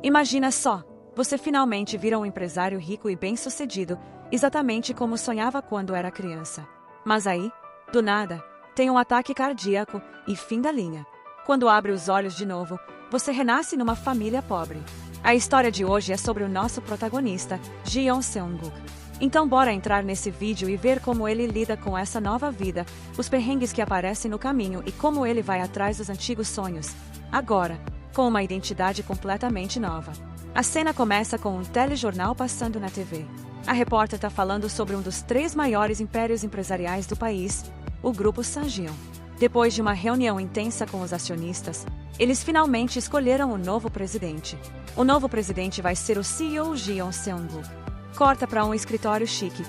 Imagina só, você finalmente vira um empresário rico e bem-sucedido, exatamente como sonhava quando era criança. Mas aí, do nada, tem um ataque cardíaco e fim da linha. Quando abre os olhos de novo, você renasce numa família pobre. A história de hoje é sobre o nosso protagonista, Jeon Seung-guk. Então bora entrar nesse vídeo e ver como ele lida com essa nova vida, os perrengues que aparecem no caminho e como ele vai atrás dos antigos sonhos. Agora, com uma identidade completamente nova. A cena começa com um telejornal passando na TV. A repórter está falando sobre um dos 3 maiores impérios empresariais do país, o Grupo Sanjeon. Depois de uma reunião intensa com os acionistas, eles finalmente escolheram o novo presidente. O novo presidente vai ser o CEO Jeon Seung-guk. Corta para um escritório chique,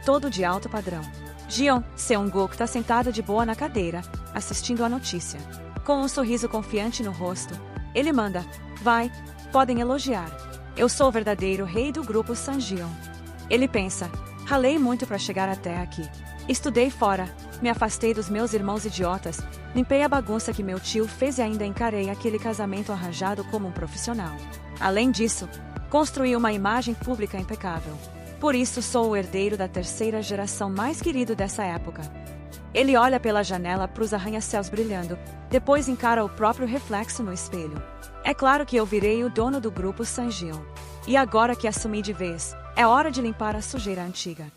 todo de alto padrão. Jeon Seung-guk está sentado de boa na cadeira, assistindo a notícia. Com um sorriso confiante no rosto, ele manda: vai, podem elogiar. Eu sou o verdadeiro rei do Grupo Sanjeon. Ele pensa: ralei muito para chegar até aqui. Estudei fora, me afastei dos meus irmãos idiotas, limpei a bagunça que meu tio fez e ainda encarei aquele casamento arranjado como um profissional. Além disso, construí uma imagem pública impecável. Por isso sou o herdeiro da 3ª geração mais querido dessa época. Ele olha pela janela para os arranha-céus brilhando, depois encara o próprio reflexo no espelho. É claro que eu virei o dono do Grupo Sanjeon. E agora que assumi de vez, é hora de limpar a sujeira antiga.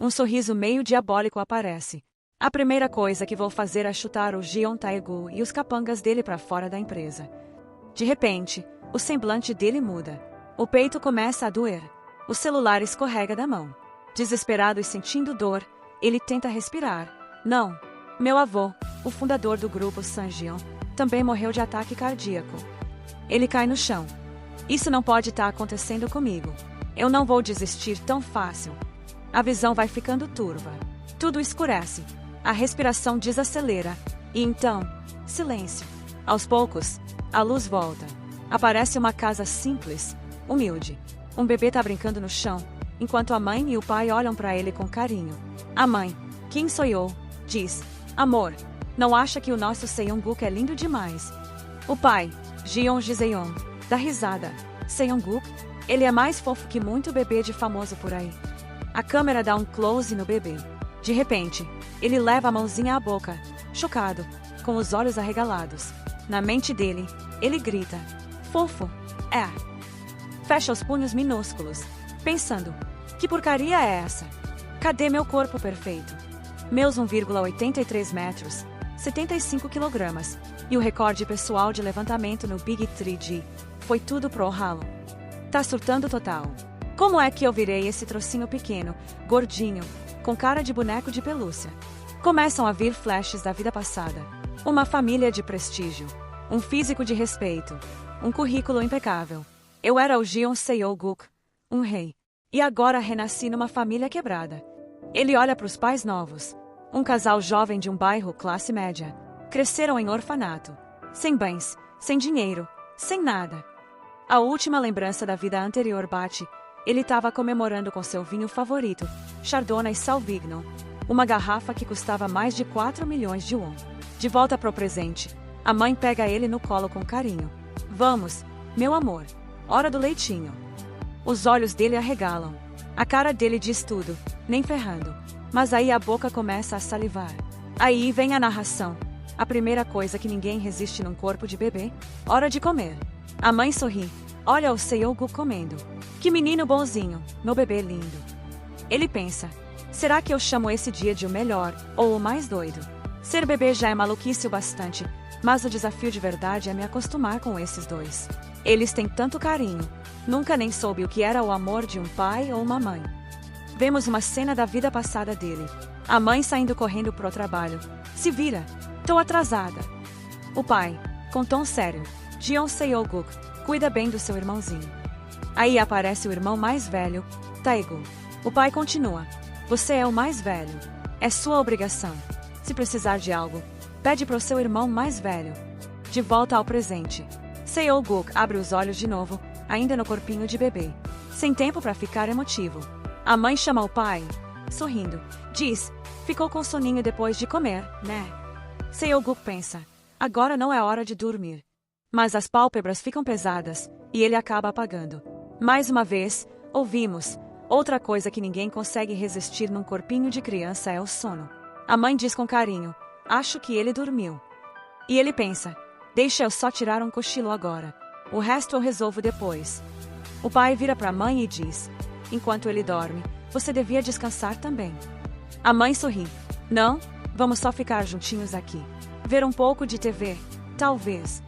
Um sorriso meio diabólico aparece. A primeira coisa que vou fazer é chutar o Jeon Tae-gu e os capangas dele para fora da empresa. De repente, o semblante dele muda. O peito começa a doer. O celular escorrega da mão. Desesperado e sentindo dor, ele tenta respirar. Não. Meu avô, o fundador do Grupo Sanjeon, também morreu de ataque cardíaco. Ele cai no chão. Isso não pode estar acontecendo comigo. Eu não vou desistir tão fácil. A visão vai ficando turva. Tudo escurece. A respiração desacelera. E então, silêncio. Aos poucos, a luz volta. Aparece uma casa simples, humilde. Um bebê tá brincando no chão, enquanto a mãe e o pai olham para ele com carinho. A mãe, Kim Soyeol, diz: amor, não acha que o nosso Seung-guk é lindo demais? O pai, Jeon Jiseon, dá risada. Seung-guk? Ele é mais fofo que muito bebê de famoso por aí. A câmera dá um close no bebê. De repente, ele leva a mãozinha à boca, chocado, com os olhos arregalados. Na mente dele, ele grita: fofo, é. Fecha os punhos minúsculos, pensando: que porcaria é essa? Cadê meu corpo perfeito? Meus 1,83 metros, 75 quilogramas, e o recorde pessoal de levantamento no Big 3G, foi tudo pro ralo. Tá surtando total. Como é que eu virei esse trocinho pequeno, gordinho, com cara de boneco de pelúcia? Começam a vir flashes da vida passada. Uma família de prestígio, um físico de respeito, um currículo impecável. Eu era o Jeon Seung-guk, um rei. E agora renasci numa família quebrada. Ele olha para os pais novos. Um casal jovem de um bairro classe média. Cresceram em orfanato. Sem bens, sem dinheiro, sem nada. A última lembrança da vida anterior bate. Ele estava comemorando com seu vinho favorito, Chardonnay Sauvignon, uma garrafa que custava mais de 4 milhões de won. De volta pro presente, a mãe pega ele no colo com carinho. Vamos, meu amor, hora do leitinho. Os olhos dele arregalam. A cara dele diz tudo, nem ferrando. Mas aí a boca começa a salivar. Aí vem a narração. A primeira coisa que ninguém resiste num corpo de bebê: hora de comer. A mãe sorri. Olha o Seung-guk comendo. Que menino bonzinho, meu bebê lindo. Ele pensa: será que eu chamo esse dia de o melhor, ou o mais doido? Ser bebê já é maluquice o bastante, mas o desafio de verdade é me acostumar com esses dois. Eles têm tanto carinho. Nunca nem soube o que era o amor de um pai ou uma mãe. Vemos uma cena da vida passada dele. A mãe saindo correndo pro trabalho. Se vira, tô atrasada. O pai, com tom sério: Jeon Seung-guk, cuida bem do seu irmãozinho. Aí aparece o irmão mais velho, Tae-gu. O pai continua: você é o mais velho. É sua obrigação. Se precisar de algo, pede pro seu irmão mais velho. De volta ao presente. Seung-guk abre os olhos de novo, ainda no corpinho de bebê. Sem tempo para ficar emotivo. A mãe chama o pai, sorrindo. Diz: ficou com soninho depois de comer, né? Seung-guk pensa: agora não é hora de dormir. Mas as pálpebras ficam pesadas, e ele acaba apagando. Mais uma vez, ouvimos. Outra coisa que ninguém consegue resistir num corpinho de criança é o sono. A mãe diz com carinho, acho que ele dormiu. E ele pensa, deixa eu só tirar um cochilo agora. O resto eu resolvo depois. O pai vira para a mãe e diz, enquanto ele dorme, você devia descansar também. A mãe sorri, não, vamos só ficar juntinhos aqui. Ver um pouco de TV, talvez.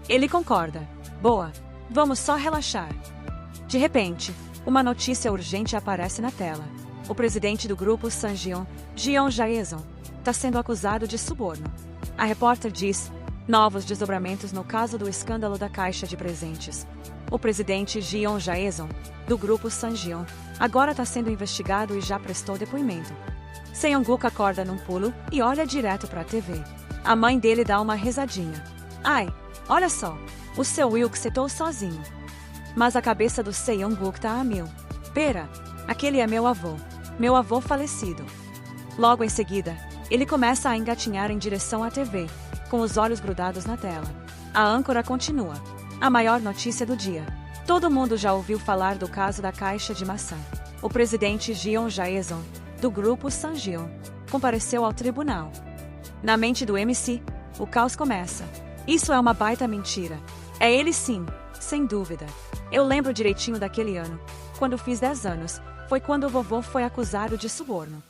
Ele concorda, boa, vamos só relaxar. De repente, uma notícia urgente aparece na tela. O presidente do grupo Sanjeon, Jeon Jae-sung, está sendo acusado de suborno. A repórter diz, novos desdobramentos no caso do escândalo da caixa de presentes. O presidente Jeon Jae-sung, do grupo Sanjeon, agora está sendo investigado e já prestou depoimento. Seong-guk acorda num pulo e olha direto para a TV. A mãe dele dá uma risadinha. Ai, olha só, o seu Wilk setou sozinho. Mas a cabeça do Seong-guk tá a mil. Pera, aquele é meu avô falecido. Logo em seguida, ele começa a engatinhar em direção à TV, com os olhos grudados na tela. A âncora continua. A maior notícia do dia. Todo mundo já ouviu falar do caso da caixa de maçã. O presidente Jeon Jae-sung, do grupo Sanjeon, compareceu ao tribunal. Na mente do MC, o caos começa. Isso é uma baita mentira. É ele sim, sem dúvida. Eu lembro direitinho daquele ano. Quando fiz 10 anos, foi quando o vovô foi acusado de suborno.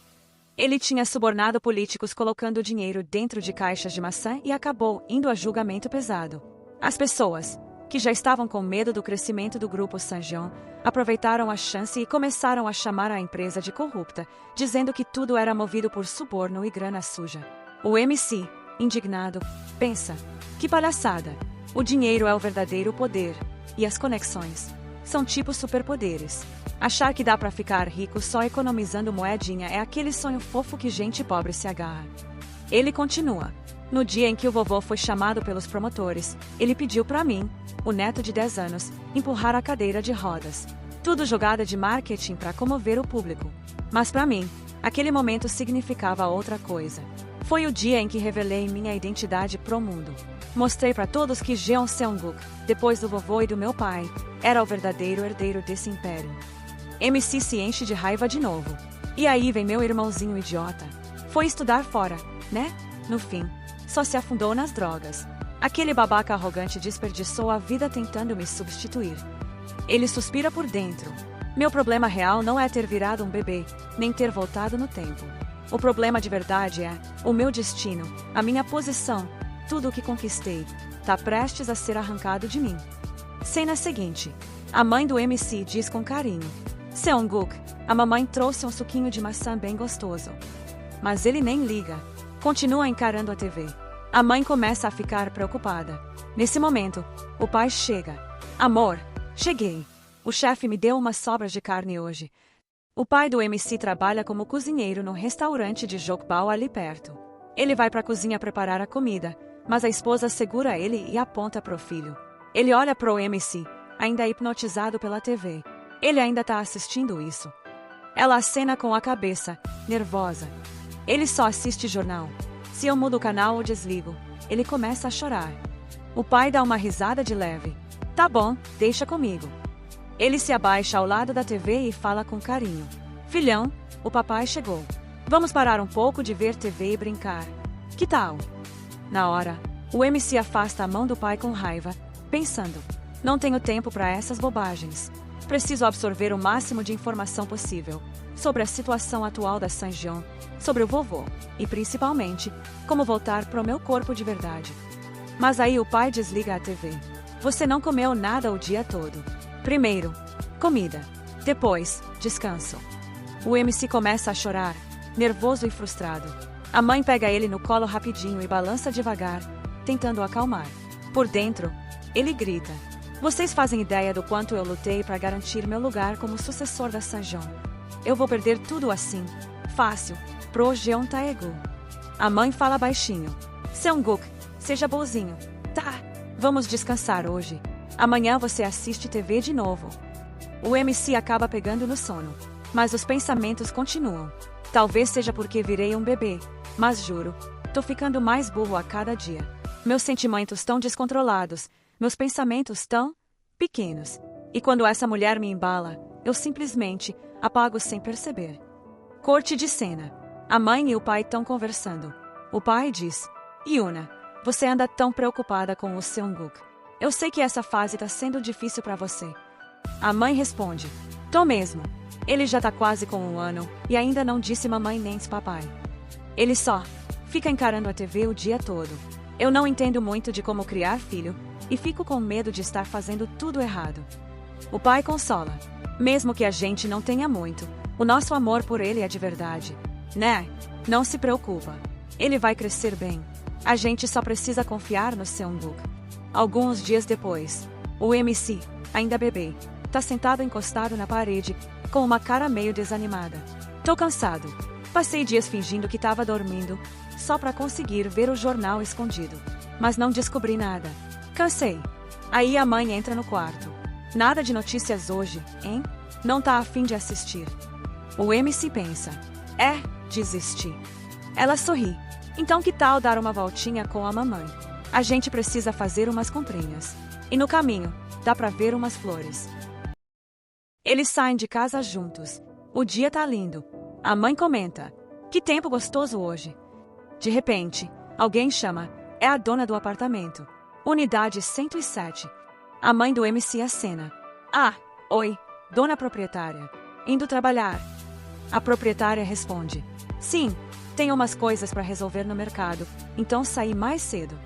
Ele tinha subornado políticos colocando dinheiro dentro de caixas de maçã e acabou indo a julgamento pesado. As pessoas, que já estavam com medo do crescimento do grupo Sanjeon, aproveitaram a chance e começaram a chamar a empresa de corrupta, dizendo que tudo era movido por suborno e grana suja. O MC, indignado, pensa, que palhaçada! O dinheiro é o verdadeiro poder, e as conexões são tipo superpoderes. Achar que dá pra ficar rico só economizando moedinha é aquele sonho fofo que gente pobre se agarra. Ele continua. No dia em que o vovô foi chamado pelos promotores, ele pediu pra mim, o neto de 10 anos, empurrar a cadeira de rodas. Tudo jogada de marketing pra comover o público. Mas pra mim, aquele momento significava outra coisa. Foi o dia em que revelei minha identidade pro mundo. Mostrei pra todos que Jeon Seong-guk, depois do vovô e do meu pai, era o verdadeiro herdeiro desse império. MC se enche de raiva de novo. E aí vem meu irmãozinho idiota. Foi estudar fora, né? No fim, só se afundou nas drogas. Aquele babaca arrogante desperdiçou a vida tentando me substituir. Ele suspira por dentro. Meu problema real não é ter virado um bebê, nem ter voltado no tempo. O problema de verdade é o meu destino, a minha posição, tudo o que conquistei, tá prestes a ser arrancado de mim. Cena seguinte. A mãe do MC diz com carinho. Seong-guk, a mamãe trouxe um suquinho de maçã bem gostoso. Mas ele nem liga. Continua encarando a TV. A mãe começa a ficar preocupada. Nesse momento, o pai chega. Amor, cheguei. O chefe me deu umas sobras de carne hoje. O pai do MC trabalha como cozinheiro no restaurante de Jokbal ali perto. Ele vai para a cozinha preparar a comida, mas a esposa segura ele e aponta pro filho. Ele olha pro MC, ainda hipnotizado pela TV. Ele ainda tá assistindo isso. Ela acena com a cabeça, nervosa. Ele só assiste jornal. Se eu mudo o canal ou desligo, ele começa a chorar. O pai dá uma risada de leve. Tá bom, deixa comigo. Ele se abaixa ao lado da TV e fala com carinho. Filhão, o papai chegou. Vamos parar um pouco de ver TV e brincar. Que tal? Na hora, o MC afasta a mão do pai com raiva, pensando. Não tenho tempo para essas bobagens. Preciso absorver o máximo de informação possível sobre a situação atual da Sanjeon, sobre o vovô e, principalmente, como voltar pro meu corpo de verdade. Mas aí o pai desliga a TV. Você não comeu nada o dia todo. Primeiro, comida. Depois, descanso. O MC começa a chorar, nervoso e frustrado. A mãe pega ele no colo rapidinho e balança devagar, tentando acalmar. Por dentro, ele grita. Vocês fazem ideia do quanto eu lutei para garantir meu lugar como sucessor da Sanjeon. Eu vou perder tudo assim. Fácil. Pro Jeon Taegu. A mãe fala baixinho. Seong-guk, seja bonzinho. Tá. Vamos descansar hoje. Amanhã você assiste TV de novo. O MC acaba pegando no sono. Mas os pensamentos continuam. Talvez seja porque virei um bebê. Mas juro, tô ficando mais burro a cada dia. Meus sentimentos estão descontrolados. Meus pensamentos tão pequenos. E quando essa mulher me embala, eu simplesmente apago sem perceber. Corte de cena. A mãe e o pai estão conversando. O pai diz: Yuna, você anda tão preocupada com o Seongguk. Eu sei que essa fase está sendo difícil para você. A mãe responde: tô mesmo. Ele já tá quase com 1 ano e ainda não disse mamãe nem papai. Ele só fica encarando a TV o dia todo. Eu não entendo muito de como criar filho e fico com medo de estar fazendo tudo errado. O pai consola. Mesmo que a gente não tenha muito, o nosso amor por ele é de verdade. Né? Não se preocupa. Ele vai crescer bem. A gente só precisa confiar no Seongguk. Alguns dias depois, o MC, ainda bebê, tá sentado encostado na parede, com uma cara meio desanimada. Tô cansado. Passei dias fingindo que tava dormindo, só pra conseguir ver o jornal escondido. Mas não descobri nada. Cansei. Aí a mãe entra no quarto. Nada de notícias hoje, hein? Não tá a fim de assistir. O MC pensa: desisti. Ela sorri. Então que tal dar uma voltinha com a mamãe? A gente precisa fazer umas comprinhas. E no caminho, dá pra ver umas flores. Eles saem de casa juntos. O dia tá lindo. A mãe comenta: que tempo gostoso hoje. De repente, alguém chama. É a dona do apartamento. Unidade 107. A mãe do MC acena. Ah, oi, dona proprietária. Indo trabalhar? A proprietária responde: sim, tenho umas coisas para resolver no mercado, então saí mais cedo.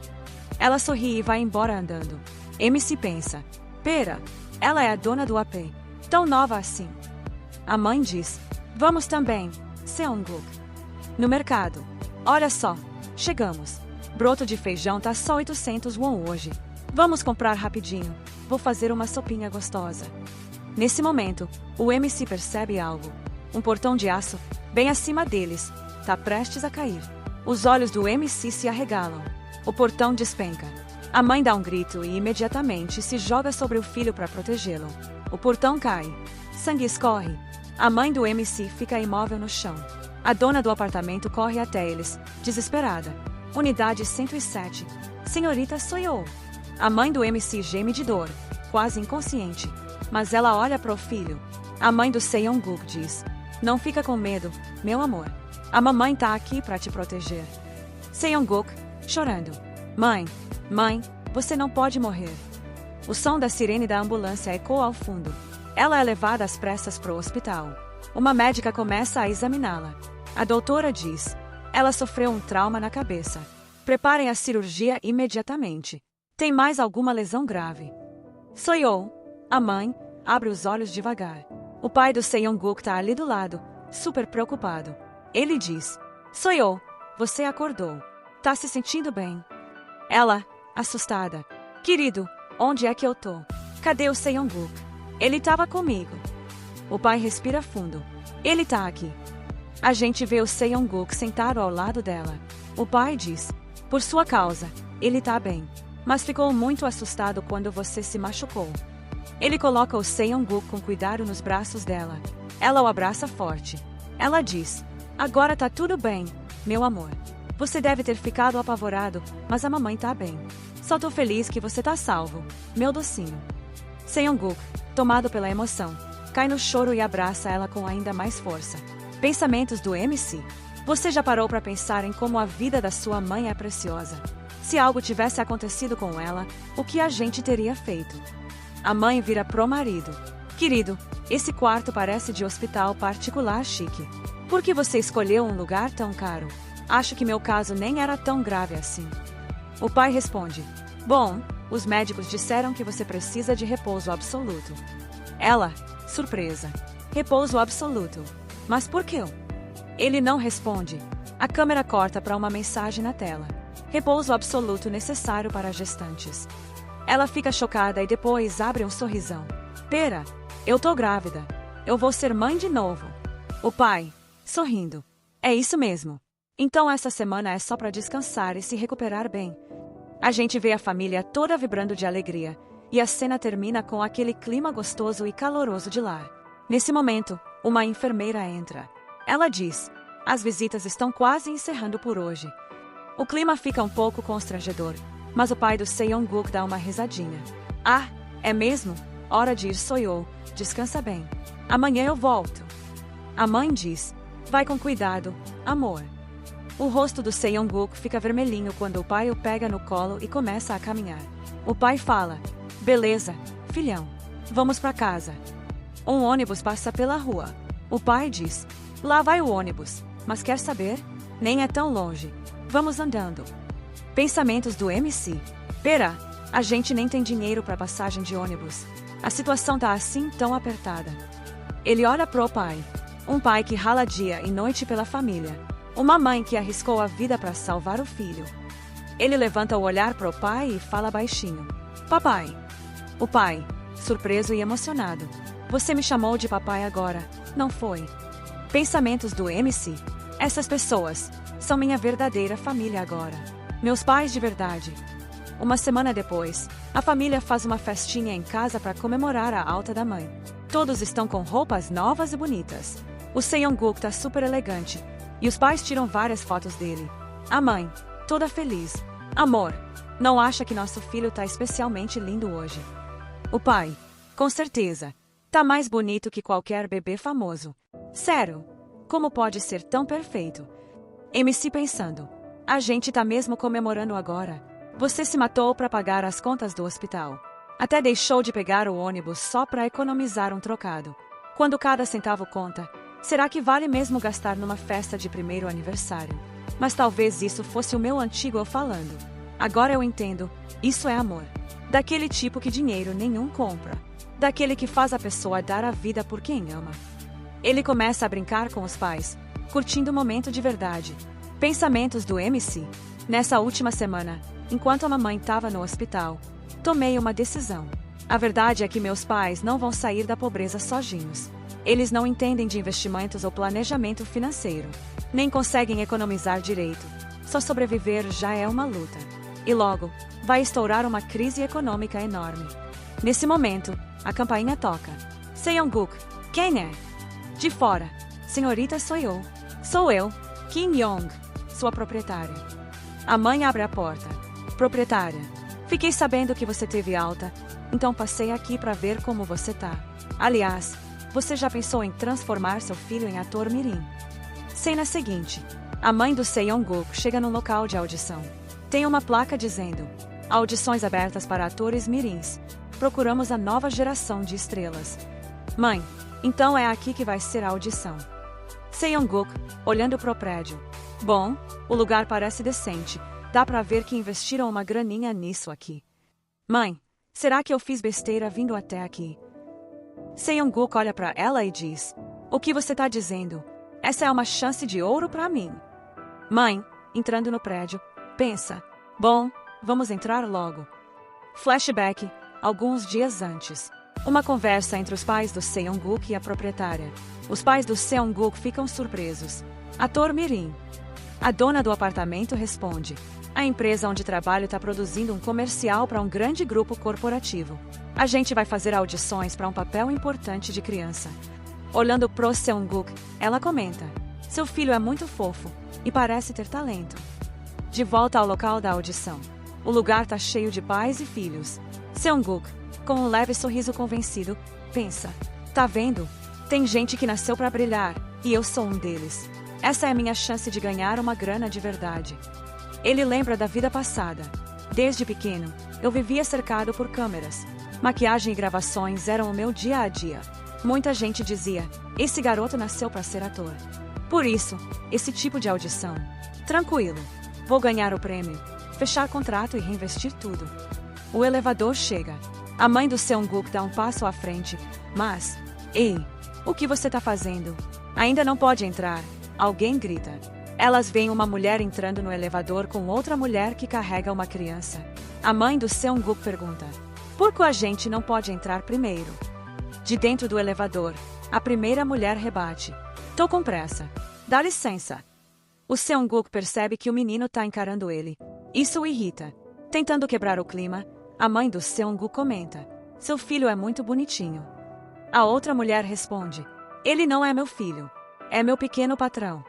Ela sorri e vai embora andando. MC pensa: pera, ela é a dona do AP. Tão nova assim. A mãe diz: vamos também, Seongguk. No mercado. Olha só, chegamos. Broto de feijão tá só 800 won hoje. Vamos comprar rapidinho. Vou fazer uma sopinha gostosa. Nesse momento, o MC percebe algo. Um portão de aço, bem acima deles, tá prestes a cair. Os olhos do MC se arregalam. O portão despenca. A mãe dá um grito e imediatamente se joga sobre o filho para protegê-lo. O portão cai. Sangue escorre. A mãe do MC fica imóvel no chão. A dona do apartamento corre até eles, desesperada. Unidade 107. Senhorita, sou eu. A mãe do MC geme de dor, quase inconsciente. Mas ela olha para o filho. A mãe do Seongguk diz: não fica com medo, meu amor. A mamãe tá aqui para te proteger. Seongguk, chorando: mãe, você não pode morrer. O som da sirene da ambulância ecoa ao fundo. Ela é levada às pressas pro hospital. Uma médica começa a examiná-la. A doutora diz: ela sofreu um trauma na cabeça. Preparem a cirurgia imediatamente. Tem mais alguma lesão grave? Sou eu. A mãe abre os olhos devagar. O pai do Seongguk tá ali do lado, super preocupado. Ele diz: sou eu. Você acordou. Tá se sentindo bem? Ela, assustada: querido, onde é que eu tô? Cadê o Seongguk? Ele tava comigo. O pai respira fundo. Ele tá aqui. A gente vê o Seongguk sentado ao lado dela. O pai diz: por sua causa, ele tá bem. Mas ficou muito assustado quando você se machucou. Ele coloca o Seongguk com cuidado nos braços dela. Ela o abraça forte. Ela diz: agora tá tudo bem, meu amor. Você deve ter ficado apavorado, mas a mamãe tá bem. Só tô feliz que você tá salvo, meu docinho. Seongguk, tomado pela emoção, cai no choro e abraça ela com ainda mais força. Pensamentos do MC. Você já parou para pensar em como a vida da sua mãe é preciosa? Se algo tivesse acontecido com ela, o que a gente teria feito? A mãe vira pro marido: querido, esse quarto parece de hospital particular chique. Por que você escolheu um lugar tão caro? Acho que meu caso nem era tão grave assim. O pai responde: bom, os médicos disseram que você precisa de repouso absoluto. Ela, surpresa: repouso absoluto? Mas por quê? Ele não responde. A câmera corta para uma mensagem na tela: repouso absoluto necessário para gestantes. Ela fica chocada e depois abre um sorrisão. Pera, eu tô grávida. Eu vou ser mãe de novo. O pai, sorrindo: é isso mesmo. Então essa semana é só para descansar e se recuperar bem. A gente vê a família toda vibrando de alegria, e a cena termina com aquele clima gostoso e caloroso de lar. Nesse momento, uma enfermeira entra. Ela diz: as visitas estão quase encerrando por hoje. O clima fica um pouco constrangedor, mas o pai do Seong-guk dá uma risadinha. Ah, é mesmo? Hora de ir Soyeol, descansa bem. Amanhã eu volto. A mãe diz, vai com cuidado, amor. O rosto do Seong-guk fica vermelhinho quando o pai o pega no colo e começa a caminhar. O pai fala, beleza, filhão, vamos pra casa. Um ônibus passa pela rua. O pai diz, lá vai o ônibus, mas quer saber? Nem é tão longe. Vamos andando. Pensamentos do MC. Pera, a gente nem tem dinheiro para passagem de ônibus. A situação tá assim tão apertada. Ele olha pro pai. Um pai que rala dia e noite pela família. Uma mãe que arriscou a vida para salvar o filho. Ele levanta o olhar pro pai e fala baixinho. Papai. O pai, surpreso e emocionado. Você me chamou de papai agora, não foi? Pensamentos do MC. Essas pessoas são minha verdadeira família agora. Meus pais de verdade. Uma semana depois, a família faz uma festinha em casa para comemorar a alta da mãe. Todos estão com roupas novas e bonitas. O Seong-guk tá super elegante, e os pais tiram várias fotos dele. A mãe, toda feliz. Amor, não acha que nosso filho tá especialmente lindo hoje? O pai, com certeza, tá mais bonito que qualquer bebê famoso. Sério, como pode ser tão perfeito? MC pensando, a gente tá mesmo comemorando agora. Você se matou para pagar as contas do hospital. Até deixou de pegar o ônibus só para economizar um trocado. Quando cada centavo conta, será que vale mesmo gastar numa festa de primeiro aniversário? Mas talvez isso fosse o meu antigo eu falando. Agora eu entendo, isso é amor. Daquele tipo que dinheiro nenhum compra. Daquele que faz a pessoa dar a vida por quem ama. Ele começa a brincar com os pais, curtindo o momento de verdade. Pensamentos do MC. Nessa última semana, enquanto a mamãe estava no hospital, tomei uma decisão. A verdade é que meus pais não vão sair da pobreza sozinhos. Eles não entendem de investimentos ou planejamento financeiro. Nem conseguem economizar direito. Só sobreviver já é uma luta. E logo, vai estourar uma crise econômica enorme. Nesse momento, a campainha toca. Seong-guk, quem é? De fora. Senhorita Soyeol. Sou eu, Kim Yong, sua proprietária. A mãe abre a porta. Proprietária, fiquei sabendo que você teve alta, então passei aqui para ver como você tá. Aliás, você já pensou em transformar seu filho em ator mirim? Cena seguinte. A mãe do Seong-guk chega no local de audição. Tem uma placa dizendo: audições abertas para atores mirins. Procuramos a nova geração de estrelas. Mãe, então é aqui que vai ser a audição. Seong-guk, olhando pro prédio. Bom, o lugar parece decente. Dá pra ver que investiram uma graninha nisso aqui. Mãe, será que eu fiz besteira vindo até aqui? Seong-guk olha pra ela e diz: o que você tá dizendo? Essa é uma chance de ouro pra mim. Mãe, entrando no prédio, pensa: bom, vamos entrar logo. Flashback, alguns dias antes. Uma conversa entre os pais do Seong-guk e a proprietária. Os pais do Seong-guk ficam surpresos. Ator mirim. A dona do apartamento responde: a empresa onde trabalho está produzindo um comercial para um grande grupo corporativo. A gente vai fazer audições para um papel importante de criança. Olhando pro Seong-guk, ela comenta: seu filho é muito fofo e parece ter talento. De volta ao local da audição. O lugar tá cheio de pais e filhos. Seong-guk, com um leve sorriso convencido, pensa: tá vendo? Tem gente que nasceu para brilhar, e eu sou um deles. Essa é a minha chance de ganhar uma grana de verdade. Ele lembra da vida passada. Desde pequeno, eu vivia cercado por câmeras. Maquiagem e gravações eram o meu dia a dia. Muita gente dizia: esse garoto nasceu para ser ator. Por isso, esse tipo de audição. Tranquilo. Vou ganhar o prêmio, fechar contrato e reinvestir tudo. O elevador chega. A mãe do Seong-guk dá um passo à frente, mas... Ei, o que você tá fazendo? Ainda não pode entrar. Alguém grita. Elas veem uma mulher entrando no elevador com outra mulher que carrega uma criança. A mãe do Seong-guk pergunta: por que a gente não pode entrar primeiro? De dentro do elevador, a primeira mulher rebate: tô com pressa. Dá licença. O Seong-guk percebe que o menino tá encarando ele. Isso o irrita. Tentando quebrar o clima, a mãe do Seong-guk comenta: seu filho é muito bonitinho. A outra mulher responde: ele não é meu filho. É meu pequeno patrão.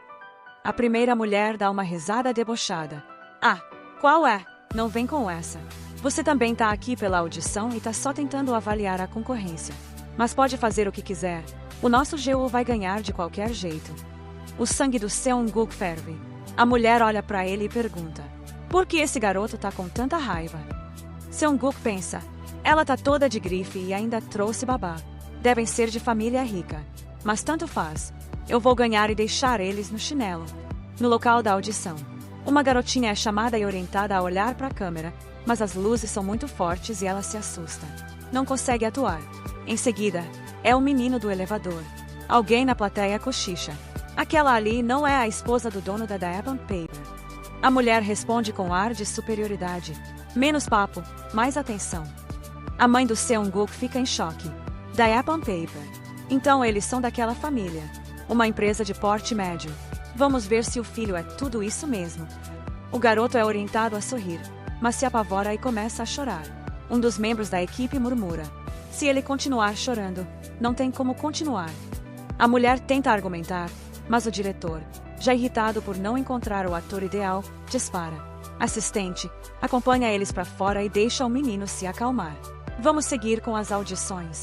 A primeira mulher dá uma risada debochada. Ah, qual é? Não vem com essa. Você também tá aqui pela audição e tá só tentando avaliar a concorrência. Mas pode fazer o que quiser. O nosso GU vai ganhar de qualquer jeito. O sangue do Seong-guk ferve. A mulher olha pra ele e pergunta: por que esse garoto tá com tanta raiva? Seong-guk pensa: ela tá toda de grife e ainda trouxe babá. Devem ser de família rica. Mas tanto faz. Eu vou ganhar e deixar eles no chinelo. No local da audição, uma garotinha é chamada e orientada a olhar para a câmera, mas as luzes são muito fortes e ela se assusta. Não consegue atuar. Em seguida, é o menino do elevador. Alguém na plateia cochicha: aquela ali não é a esposa do dono da Diamond Paper. A mulher responde com ar de superioridade: menos papo, mais atenção. A mãe do Seong-guk fica em choque. Diamond Paper. Então eles são daquela família. Uma empresa de porte médio. Vamos ver se o filho é tudo isso mesmo. O garoto é orientado a sorrir, mas se apavora e começa a chorar. Um dos membros da equipe murmura: se ele continuar chorando, não tem como continuar. A mulher tenta argumentar, mas o diretor, já irritado por não encontrar o ator ideal, dispara. Assistente, acompanha eles para fora e deixa o menino se acalmar. Vamos seguir com as audições.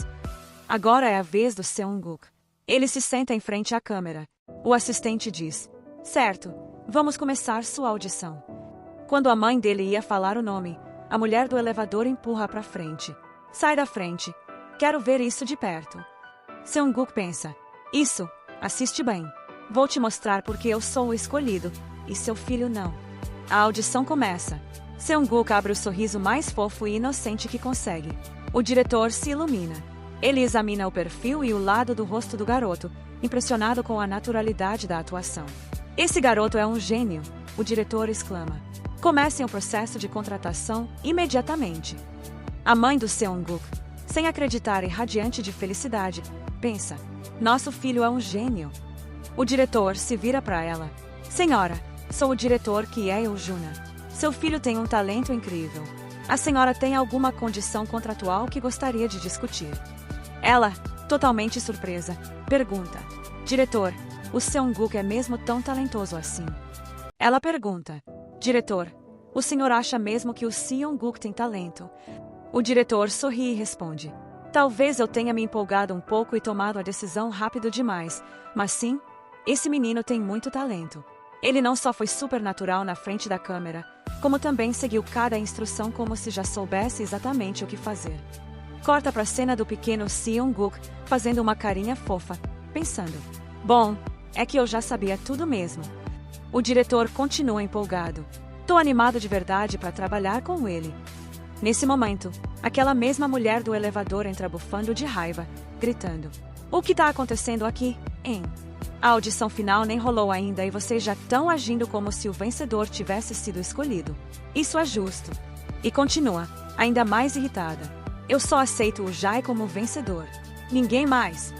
Agora é a vez do Seong-guk. Ele se senta em frente à câmera. O assistente diz: certo, vamos começar sua audição. Quando a mãe dele ia falar o nome, a mulher do elevador empurra para frente. Sai da frente. Quero ver isso de perto. Seong-guk pensa: isso, assiste bem. Vou te mostrar porque eu sou o escolhido, e seu filho não. A audição começa. Seong-guk abre o sorriso mais fofo e inocente que consegue. O diretor se ilumina. Ele examina o perfil e o lado do rosto do garoto, impressionado com a naturalidade da atuação. Esse garoto é um gênio, o diretor exclama. Comecem o processo de contratação imediatamente. A mãe do Seong-guk, sem acreditar e radiante de felicidade, pensa: nosso filho é um gênio. O diretor se vira para ela: senhora, sou o diretor Kye Juna. Seu filho tem um talento incrível. A senhora tem alguma condição contratual que gostaria de discutir? Ela, totalmente surpresa, pergunta: diretor, o Seong-guk é mesmo tão talentoso assim? Ela pergunta: diretor, o senhor acha mesmo que o Seong-guk tem talento? O diretor sorri e responde: talvez eu tenha me empolgado um pouco e tomado a decisão rápido demais, mas sim, esse menino tem muito talento. Ele não só foi supernatural na frente da câmera, como também seguiu cada instrução como se já soubesse exatamente o que fazer. Corta para a cena do pequeno Seong-guk fazendo uma carinha fofa, pensando: bom, é que eu já sabia tudo mesmo. O diretor continua empolgado. Tô animado de verdade para trabalhar com ele. Nesse momento, aquela mesma mulher do elevador entra bufando de raiva, gritando: o que tá acontecendo aqui, hein? A audição final nem rolou ainda e vocês já estão agindo como se o vencedor tivesse sido escolhido. Isso é justo. E continua, ainda mais irritada: eu só aceito o Jai como vencedor. Ninguém mais.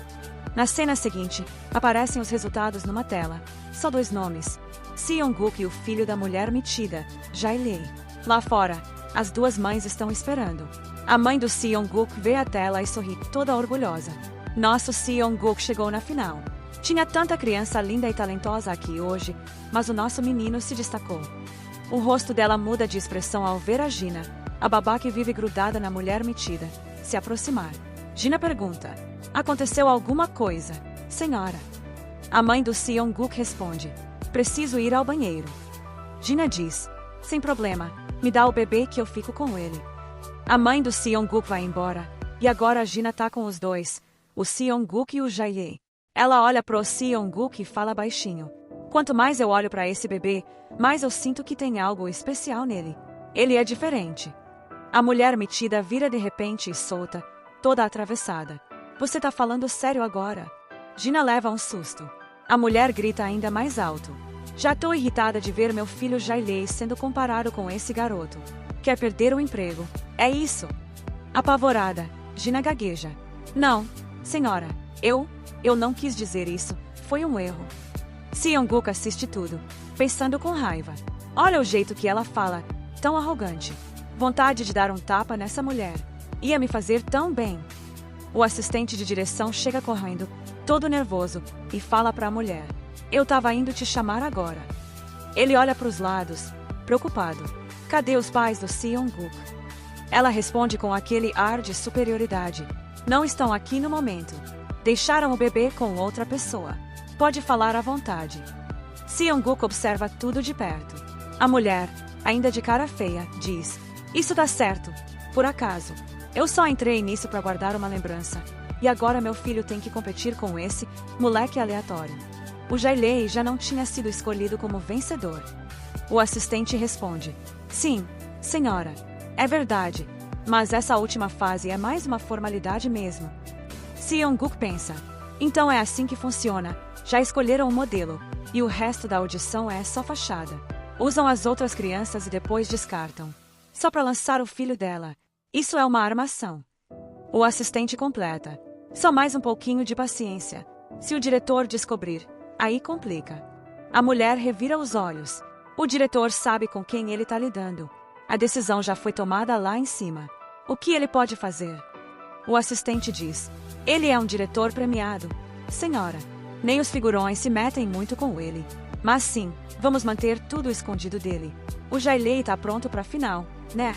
Na cena seguinte, aparecem os resultados numa tela. Só 2 nomes: Seong-guk e o filho da mulher metida, Jae-lee. Lá fora, as 2 mães estão esperando. A mãe do Seong-guk vê a tela e sorri toda orgulhosa. Nosso Seong-guk chegou na final. Tinha tanta criança linda e talentosa aqui hoje, mas o nosso menino se destacou. O rosto dela muda de expressão ao ver a Gina, a babá que vive grudada na mulher metida, se aproximar. Gina pergunta: aconteceu alguma coisa, senhora? A mãe do Seong-guk responde: preciso ir ao banheiro. Gina diz: sem problema, me dá o bebê que eu fico com ele. A mãe do Seong-guk vai embora, e agora a Gina tá com os 2, o Seong-guk e o Jae. Ela olha pro Seong-guk e fala baixinho: quanto mais eu olho para esse bebê, mais eu sinto que tem algo especial nele. Ele é diferente. A mulher metida vira de repente e solta, toda atravessada: você tá falando sério agora? Gina leva um susto. A mulher grita ainda mais alto: já tô irritada de ver meu filho Jae sendo comparado com esse garoto. Quer perder o emprego, é isso? Apavorada, Gina gagueja: não, senhora, eu não quis dizer isso, foi um erro. Seong-guk assiste tudo, pensando com raiva. Olha o jeito que ela fala, tão arrogante. Vontade de dar um tapa nessa mulher. Ia me fazer tão bem. O assistente de direção chega correndo, todo nervoso, e fala para a mulher: eu tava indo te chamar agora. Ele olha para os lados, preocupado. Cadê os pais do Seong-guk? Ela responde com aquele ar de superioridade. Não estão aqui no momento. Deixaram o bebê com outra pessoa. Pode falar à vontade. Seong-guk observa tudo de perto. A mulher, ainda de cara feia, diz: Isso dá certo. Por acaso. Eu só entrei nisso para guardar uma lembrança. E agora meu filho tem que competir com esse moleque aleatório. O Jailei já não tinha sido escolhido como vencedor. O assistente responde: Sim, senhora. É verdade. Mas essa última fase é mais uma formalidade mesmo. Seong-guk pensa: Então é assim que funciona. Já escolheram o modelo. E o resto da audição é só fachada. Usam as outras crianças e depois descartam. Só para lançar o filho dela. Isso é uma armação. O assistente completa: Só mais um pouquinho de paciência. Se o diretor descobrir, aí complica. A mulher revira os olhos. O diretor sabe com quem ele está lidando. A decisão já foi tomada lá em cima. O que ele pode fazer? O assistente diz: Ele é um diretor premiado. Senhora, nem os figurões se metem muito com ele. Mas sim, vamos manter tudo escondido dele. O Jailei está pronto para a final, né?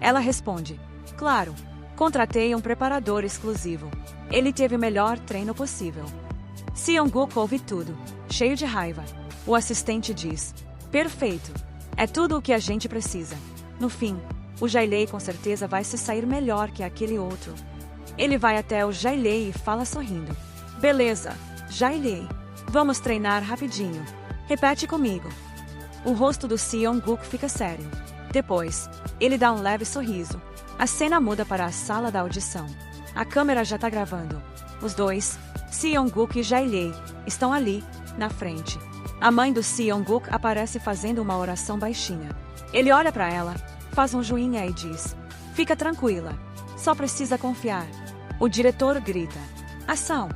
Ela responde: Claro. Contratei um preparador exclusivo. Ele teve o melhor treino possível. Seong-guk ouve tudo, cheio de raiva. O assistente diz: Perfeito. É tudo o que a gente precisa. No fim, o Jailei com certeza vai se sair melhor que aquele outro. Ele vai até o Jailei e fala sorrindo: Beleza, Jailei. Vamos treinar rapidinho. Repete comigo. O rosto do Seong-guk fica sério. Depois, ele dá um leve sorriso. A cena muda para a sala da audição. A câmera já está gravando. Os dois, Seong-guk e Jailei, estão ali, na frente. A mãe do Seong-guk aparece fazendo uma oração baixinha. Ele olha para ela, faz um joinha e diz: Fica tranquila. Só precisa confiar. O diretor grita: Ação!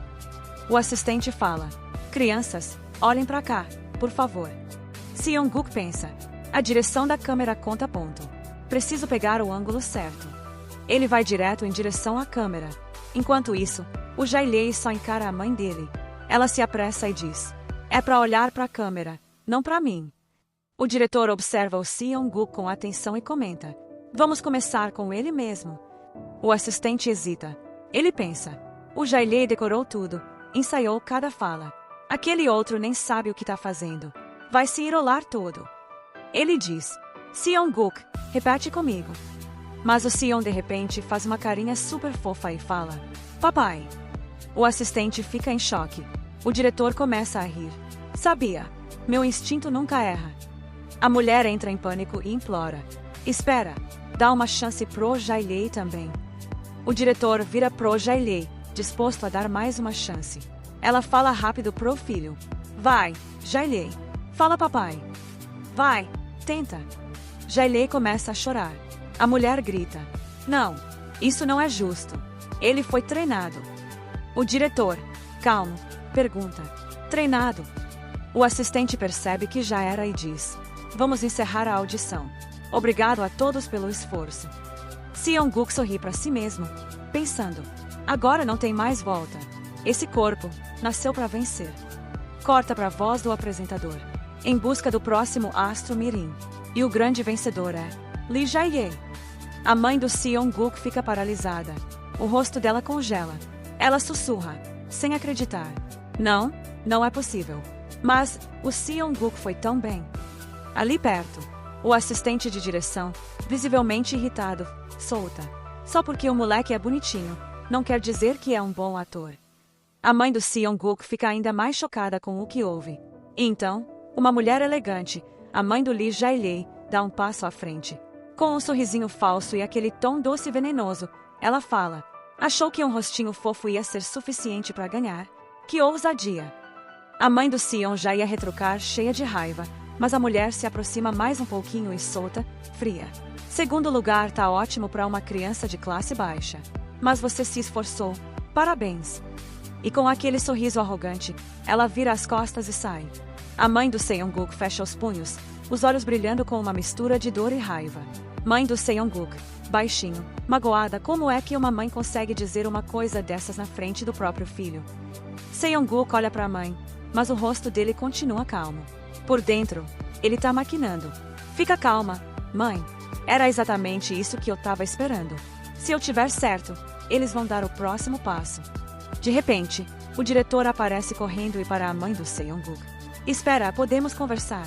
O assistente fala: Crianças, olhem para cá, por favor. Seong-guk pensa: A direção da câmera conta ponto. Preciso pegar o ângulo certo. Ele vai direto em direção à câmera. Enquanto isso, o Jailei só encara a mãe dele. Ela se apressa e diz: É para olhar para a câmera, não para mim. O diretor observa o Seong-guk com atenção e comenta: Vamos começar com ele mesmo. O assistente hesita. Ele pensa: O Jailei decorou tudo, ensaiou cada fala. Aquele outro nem sabe o que está fazendo. Vai se enrolar todo. Ele diz: Seong-guk, repete comigo. Mas o Seong de repente faz uma carinha super fofa e fala: Papai. O assistente fica em choque. O diretor começa a rir. Sabia. Meu instinto nunca erra. A mulher entra em pânico e implora: Espera. Dá uma chance pro Jailei também. O diretor vira pro Jailei, disposto a dar mais uma chance. Ela fala rápido pro filho: Vai, Jailei. Fala papai. Vai, tenta. Jailei começa a chorar. A mulher grita: Não, isso não é justo. Ele foi treinado. O diretor, calmo, pergunta: Treinado? O assistente percebe que já era e diz: Vamos encerrar a audição. Obrigado a todos pelo esforço. Seong-guk sorri para si mesmo, pensando: Agora não tem mais volta. Esse corpo nasceu para vencer. Corta para a voz do apresentador, em busca do próximo astro mirim. E o grande vencedor é Lee Jae-hye. A mãe do Seong-guk fica paralisada. O rosto dela congela. Ela sussurra, sem acreditar: Não, não é possível. Mas o Seong-guk foi tão bem. Ali perto, o assistente de direção, visivelmente irritado, solta: Só porque o moleque é bonitinho, não quer dizer que é um bom ator. A mãe do Seong-guk fica ainda mais chocada com o que ouve. E então, uma mulher elegante, a mãe do Lee Jae-hye, dá um passo à frente. Com um sorrisinho falso e aquele tom doce e venenoso, ela fala: Achou que um rostinho fofo ia ser suficiente para ganhar? Que ousadia! A mãe do Seong já ia retrucar, cheia de raiva, mas a mulher se aproxima mais um pouquinho e solta, fria: Segundo lugar tá ótimo para uma criança de classe baixa. Mas você se esforçou. Parabéns! E com aquele sorriso arrogante, ela vira as costas e sai. A mãe do Seong-guk fecha os punhos, os olhos brilhando com uma mistura de dor e raiva. Mãe do Seong-guk, baixinho, magoada: Como é que uma mãe consegue dizer uma coisa dessas na frente do próprio filho? Seong-guk olha para a mãe, mas o rosto dele continua calmo. Por dentro, ele tá maquinando: Fica calma, Mãe, era exatamente isso que eu tava esperando. Se eu tiver certo, eles vão dar o próximo passo. De repente, o diretor aparece correndo e para a mãe do Seong-guk. Espera, podemos conversar.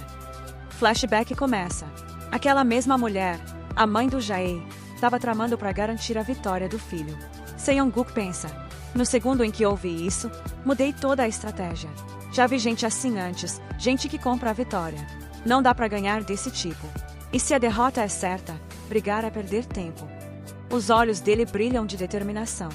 Flashback começa. Aquela mesma mulher, a mãe do Jae, estava tramando para garantir a vitória do filho. Seong-guk pensa. No segundo em que ouvi isso, mudei toda a estratégia. Já vi gente assim antes, gente que compra a vitória. Não dá para ganhar desse tipo. E se a derrota é certa, brigar é perder tempo. Os olhos dele brilham de determinação.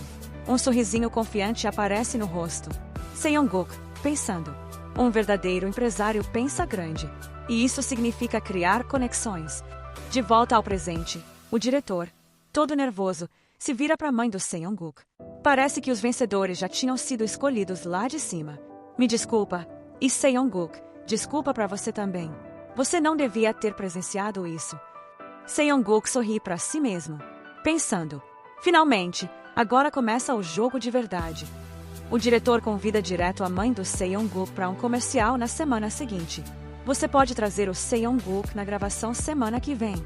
Um sorrisinho confiante aparece no rosto. Seong-guk, pensando. Um verdadeiro empresário pensa grande. E isso significa criar conexões. De volta ao presente, o diretor, todo nervoso, se vira para a mãe do Seong-guk. Parece que os vencedores já tinham sido escolhidos lá de cima. Me desculpa. E Seong-guk, desculpa para você também. Você não devia ter presenciado isso. Seong-guk sorri para si mesmo, pensando. Finalmente, agora começa o jogo de verdade. O diretor convida direto a mãe do Seong-guk para um comercial na semana seguinte. Você pode trazer o Seong-guk na gravação semana que vem.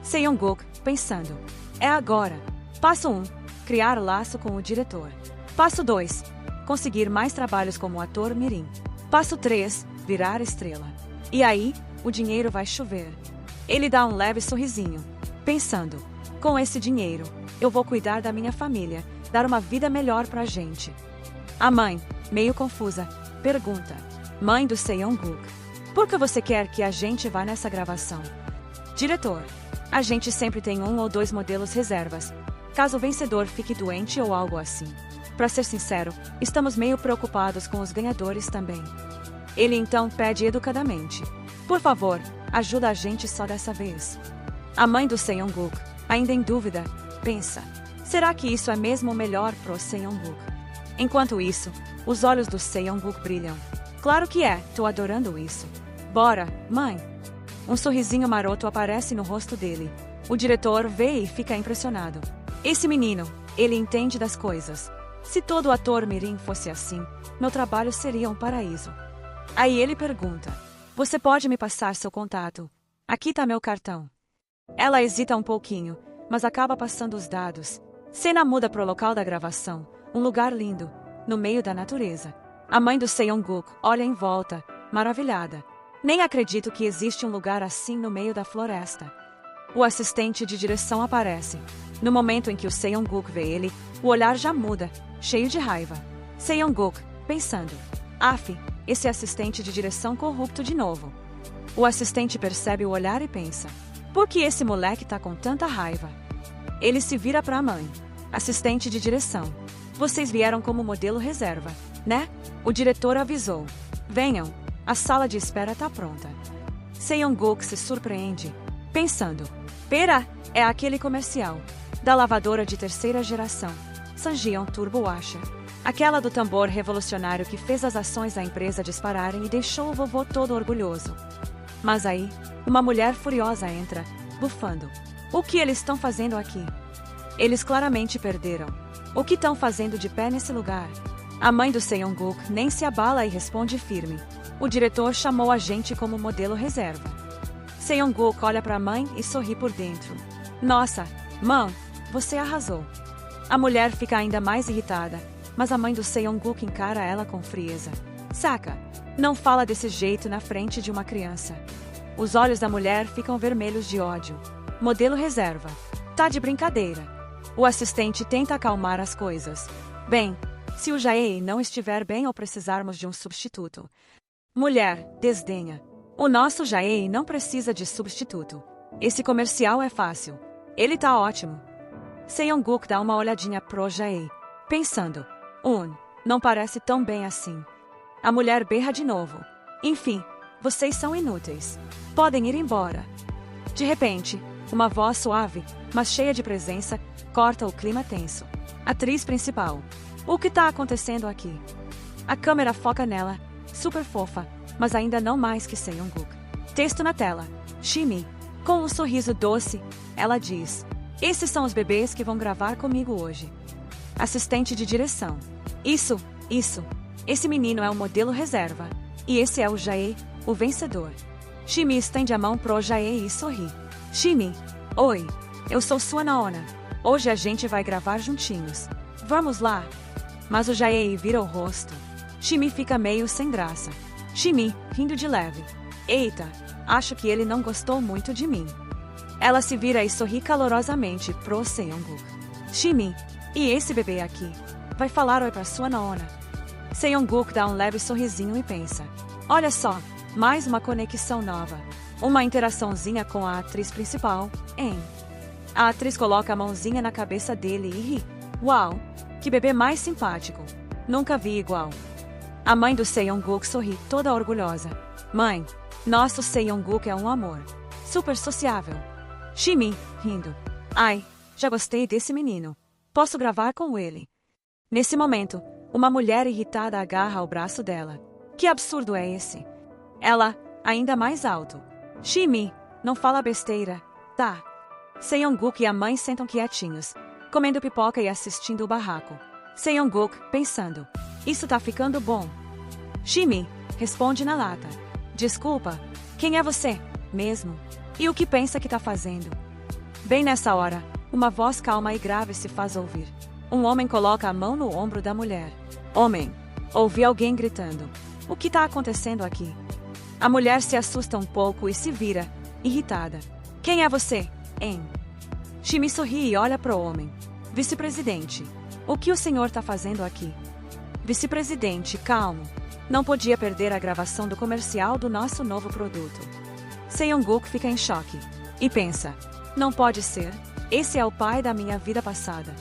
Seong-guk, pensando. É agora. Passo 1. Criar laço com o diretor. Passo 2. Conseguir mais trabalhos como ator mirim. Passo 3. Virar estrela. E aí, o dinheiro vai chover. Ele dá um leve sorrisinho, pensando. Com esse dinheiro, eu vou cuidar da minha família, dar uma vida melhor pra gente. A mãe, meio confusa, pergunta. Mãe do Seong-guk, por que você quer que a gente vá nessa gravação? Diretor, a gente sempre tem 1 ou 2 modelos reservas, caso o vencedor fique doente ou algo assim. Pra ser sincero, estamos meio preocupados com os ganhadores também. Ele então pede educadamente. Por favor, ajuda a gente só dessa vez. A mãe do Seong-guk, ainda em dúvida, pensa. Será que isso é mesmo o melhor pro Seong-guk? Enquanto isso, os olhos do Seong-guk brilham. Claro que é, tô adorando isso. Bora, mãe. Um sorrisinho maroto aparece no rosto dele. O diretor vê e fica impressionado. Esse menino, ele entende das coisas. Se todo ator mirim fosse assim, meu trabalho seria um paraíso. Aí ele pergunta. Você pode me passar seu contato? Aqui tá meu cartão. Ela hesita um pouquinho, mas acaba passando os dados. Cena muda pro local da gravação, um lugar lindo, no meio da natureza. A mãe do Seong-guk olha em volta, maravilhada. Nem acredito que existe um lugar assim no meio da floresta. O assistente de direção aparece. No momento em que o Seong-guk vê ele, o olhar já muda, cheio de raiva. Seong-guk, pensando. Af, esse assistente de direção corrupto de novo. O assistente percebe o olhar e pensa. Por que esse moleque tá com tanta raiva? Ele se vira para a mãe. Assistente de direção. Vocês vieram como modelo reserva, né? O diretor avisou. Venham, a sala de espera tá pronta. Seong-guk se surpreende, pensando. Pera, é aquele comercial. Da lavadora de terceira geração. Sanjeon Turbo Washer. Aquela do tambor revolucionário que fez as ações da empresa dispararem e deixou o vovô todo orgulhoso. Mas aí, uma mulher furiosa entra, bufando. O que eles estão fazendo aqui? Eles claramente perderam. O que estão fazendo de pé nesse lugar? A mãe do Seong-guk nem se abala e responde firme. O diretor chamou a gente como modelo reserva. Seong-guk olha para a mãe e sorri por dentro. Nossa, mãe, você arrasou. A mulher fica ainda mais irritada, mas a mãe do Seong-guk encara ela com frieza. Saca, não fala desse jeito na frente de uma criança. Os olhos da mulher ficam vermelhos de ódio. Modelo reserva. Tá de brincadeira. O assistente tenta acalmar as coisas. Bem, se o Jae não estiver bem ou precisarmos de um substituto. Mulher, desdenha. O nosso Jae não precisa de substituto. Esse comercial é fácil. Ele tá ótimo. Seong-guk dá uma olhadinha pro Jae, pensando. Não parece tão bem assim. A mulher berra de novo. Enfim, vocês são inúteis. Podem ir embora. De repente, uma voz suave, mas cheia de presença, corta o clima tenso. Atriz principal. O que tá acontecendo aqui? A câmera foca nela, super fofa, mas ainda não mais que Seong-guk. Texto na tela. Shimi. Com um sorriso doce, ela diz. Esses são os bebês que vão gravar comigo hoje. Assistente de direção. Isso. Esse menino é o modelo reserva. E esse é o Jae, o vencedor. Shimi estende a mão pro Jae e sorri. Shimi, oi, eu sou sua Naona. Hoje a gente vai gravar juntinhos. Vamos lá? Mas o Jae vira o rosto. Shimi fica meio sem graça. Shimi, rindo de leve. Eita, acho que ele não gostou muito de mim. Ela se vira e sorri calorosamente pro Seong-guk. Shimi, e esse bebê aqui? Vai falar oi pra sua Naona? Seong-guk dá um leve sorrisinho e pensa. Olha só, mais uma conexão nova. Uma interaçãozinha com a atriz principal, hein? A atriz coloca a mãozinha na cabeça dele e ri. Uau, que bebê mais simpático. Nunca vi igual. A mãe do Seong-guk sorri toda orgulhosa. Mãe, nosso Seong-guk é um amor. Super sociável. Shimi, rindo. Ai, já gostei desse menino. Posso gravar com ele. Nesse momento, uma mulher irritada agarra o braço dela. Que absurdo é esse? Ela, ainda mais alto. Shimi, não fala besteira, tá? Seong-guk e a mãe sentam quietinhos, comendo pipoca e assistindo o barraco. Seong-guk, pensando. Isso tá ficando bom. Shimi, responde na lata. Desculpa, quem é você, mesmo? E o que pensa que tá fazendo? Bem nessa hora, uma voz calma e grave se faz ouvir. Um homem coloca a mão no ombro da mulher. Homem, ouvi alguém gritando. O que tá acontecendo aqui? A mulher se assusta um pouco e se vira, irritada. Quem é você, hein? Shimi sorri e olha pro homem. Vice-presidente, o que o senhor tá fazendo aqui? Vice-presidente, calmo. Não podia perder a gravação do comercial do nosso novo produto. Seong-guk fica em choque. E pensa, não pode ser, esse é o pai da minha vida passada.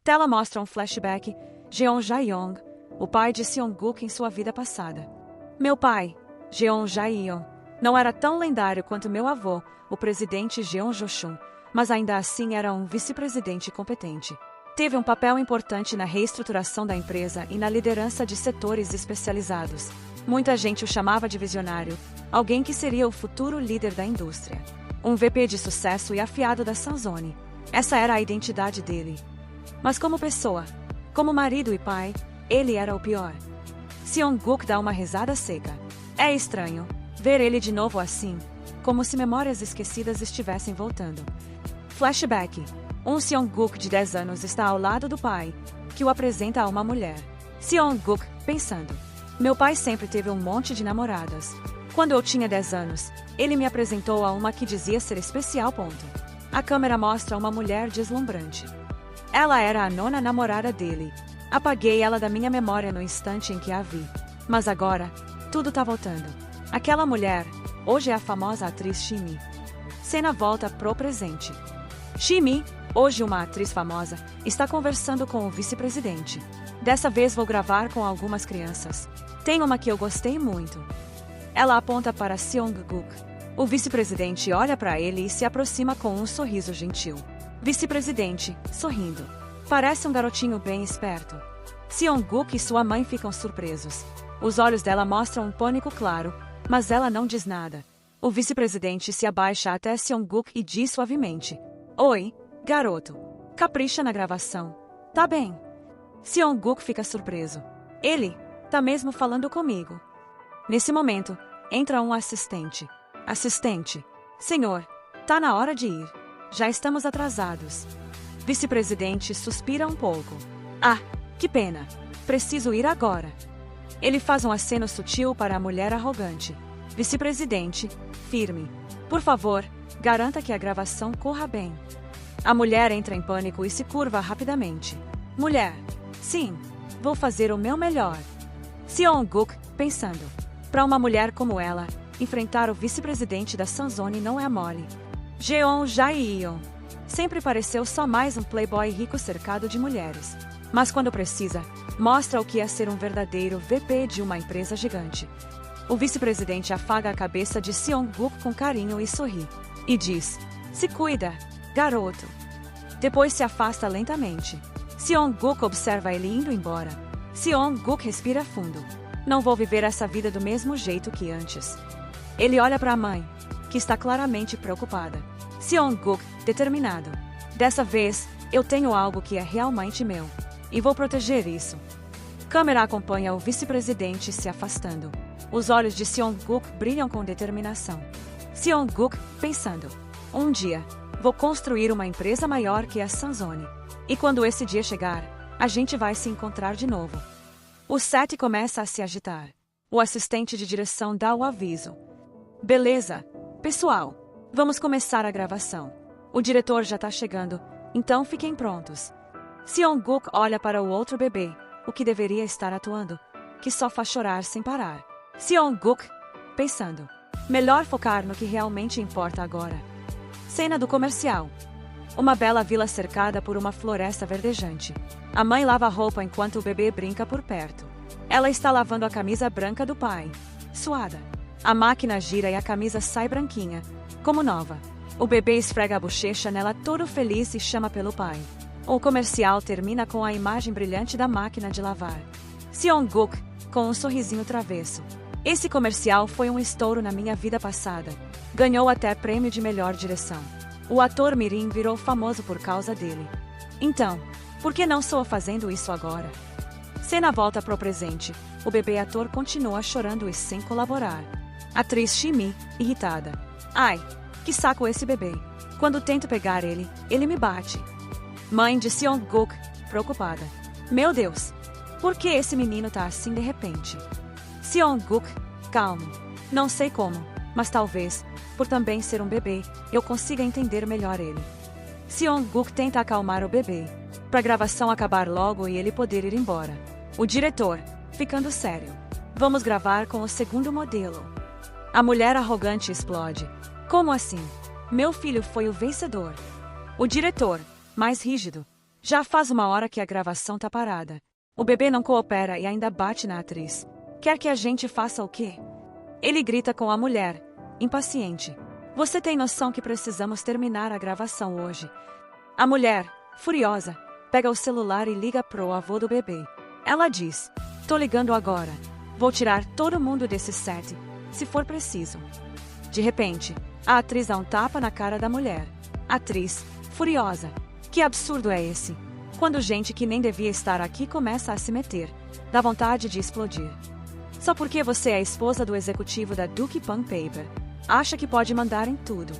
Tela mostra um flashback, Jeon Jae-yong, o pai de Seong-guk em sua vida passada. Meu pai, Jeon Jae-yong, não era tão lendário quanto meu avô, o presidente Jeon Jo-chun, mas ainda assim era um vice-presidente competente. Teve um papel importante na reestruturação da empresa e na liderança de setores especializados. Muita gente o chamava de visionário, alguém que seria o futuro líder da indústria. Um VP de sucesso e afiado da Sanzone. Essa era a identidade dele. Mas como pessoa, como marido e pai, ele era o pior. Seong-guk dá uma risada seca. É estranho ver ele de novo assim, como se memórias esquecidas estivessem voltando. Flashback. Um Seong-guk de 10 anos está ao lado do pai, que o apresenta a uma mulher. Seong-guk, pensando. Meu pai sempre teve um monte de namoradas. Quando eu tinha 10 anos, ele me apresentou a uma que dizia ser especial. A câmera mostra uma mulher deslumbrante. Ela era a nona namorada dele. Apaguei ela da minha memória no instante em que a vi. Mas agora, tudo tá voltando. Aquela mulher, hoje é a famosa atriz Shimi. Cena volta pro presente. Shimi, hoje uma atriz famosa, está conversando com o vice-presidente. Dessa vez vou gravar com algumas crianças. Tem uma que eu gostei muito. Ela aponta para Seong-guk. O vice-presidente olha para ele e se aproxima com um sorriso gentil. Vice-presidente, sorrindo. Parece um garotinho bem esperto. Seong-guk e sua mãe ficam surpresos. Os olhos dela mostram um pânico claro, mas ela não diz nada. O vice-presidente se abaixa até Seong-guk e diz suavemente. Oi, garoto. Capricha na gravação. Tá bem. Seong-guk fica surpreso. Ele, tá mesmo falando comigo. Nesse momento, entra um assistente. Assistente. Senhor, tá na hora de ir. Já estamos atrasados. Vice-presidente suspira um pouco. Ah, que pena. Preciso ir agora. Ele faz um aceno sutil para a mulher arrogante. Vice-presidente, firme. Por favor, garanta que a gravação corra bem. A mulher entra em pânico e se curva rapidamente. Mulher, sim, vou fazer o meu melhor. Seong-guk, pensando. Para uma mulher como ela, enfrentar o vice-presidente da Sanzone não é mole. Jeon Jae-yong sempre pareceu só mais um playboy rico cercado de mulheres. Mas quando precisa, mostra o que é ser um verdadeiro VP de uma empresa gigante. O vice-presidente afaga a cabeça de Seong-guk com carinho e sorri. E diz, se cuida, garoto. Depois se afasta lentamente. Seong-guk observa ele indo embora. Seong-guk respira fundo. Não vou viver essa vida do mesmo jeito que antes. Ele olha para a mãe, que está claramente preocupada. Seong-guk, determinado. Dessa vez, eu tenho algo que é realmente meu. E vou proteger isso. Câmera acompanha o vice-presidente se afastando. Os olhos de Seong-guk brilham com determinação. Seong-guk, pensando. Um dia, vou construir uma empresa maior que a Sanzone. E quando esse dia chegar, a gente vai se encontrar de novo. O set começa a se agitar. O assistente de direção dá o aviso. Beleza, pessoal, vamos começar a gravação. O diretor já tá chegando, então fiquem prontos. Seong-guk olha para o outro bebê, o que deveria estar atuando, que só faz chorar sem parar. Seong-guk, pensando, melhor focar no que realmente importa agora. Cena do comercial. Uma bela vila cercada por uma floresta verdejante. A mãe lava a roupa enquanto o bebê brinca por perto. Ela está lavando a camisa branca do pai. Suada. A máquina gira e a camisa sai branquinha, como nova. O bebê esfrega a bochecha nela todo feliz e chama pelo pai. O comercial termina com a imagem brilhante da máquina de lavar. Seong-guk, com um sorrisinho travesso. Esse comercial foi um estouro na minha vida passada. Ganhou até prêmio de melhor direção. O ator mirim virou famoso por causa dele. Então, por que não sou fazendo isso agora? Cena volta pro presente. O bebê ator continua chorando e sem colaborar. Atriz Shimi, irritada. Ai, que saco esse bebê. Quando tento pegar ele, ele me bate. Mãe de Seong-guk, preocupada. Meu Deus, por que esse menino tá assim de repente? Seong-guk, calmo. Não sei como, mas talvez, por também ser um bebê, eu consiga entender melhor ele. Seong-guk tenta acalmar o bebê, pra gravação acabar logo e ele poder ir embora. O diretor, ficando sério. Vamos gravar com o segundo modelo. A mulher arrogante explode. Como assim? Meu filho foi o vencedor. O diretor, mais rígido. Já faz uma hora que a gravação tá parada. O bebê não coopera e ainda bate na atriz. Quer que a gente faça o quê? Ele grita com a mulher, impaciente. Você tem noção que precisamos terminar a gravação hoje? A mulher, furiosa, pega o celular e liga pro avô do bebê. Ela diz, tô ligando agora. Vou tirar todo mundo desse set, se for preciso. De repente, a atriz dá um tapa na cara da mulher. Atriz, furiosa. Que absurdo é esse? Quando gente que nem devia estar aqui começa a se meter, dá vontade de explodir. Só porque você é a esposa do executivo da Duke Pan Paper, acha que pode mandar em tudo.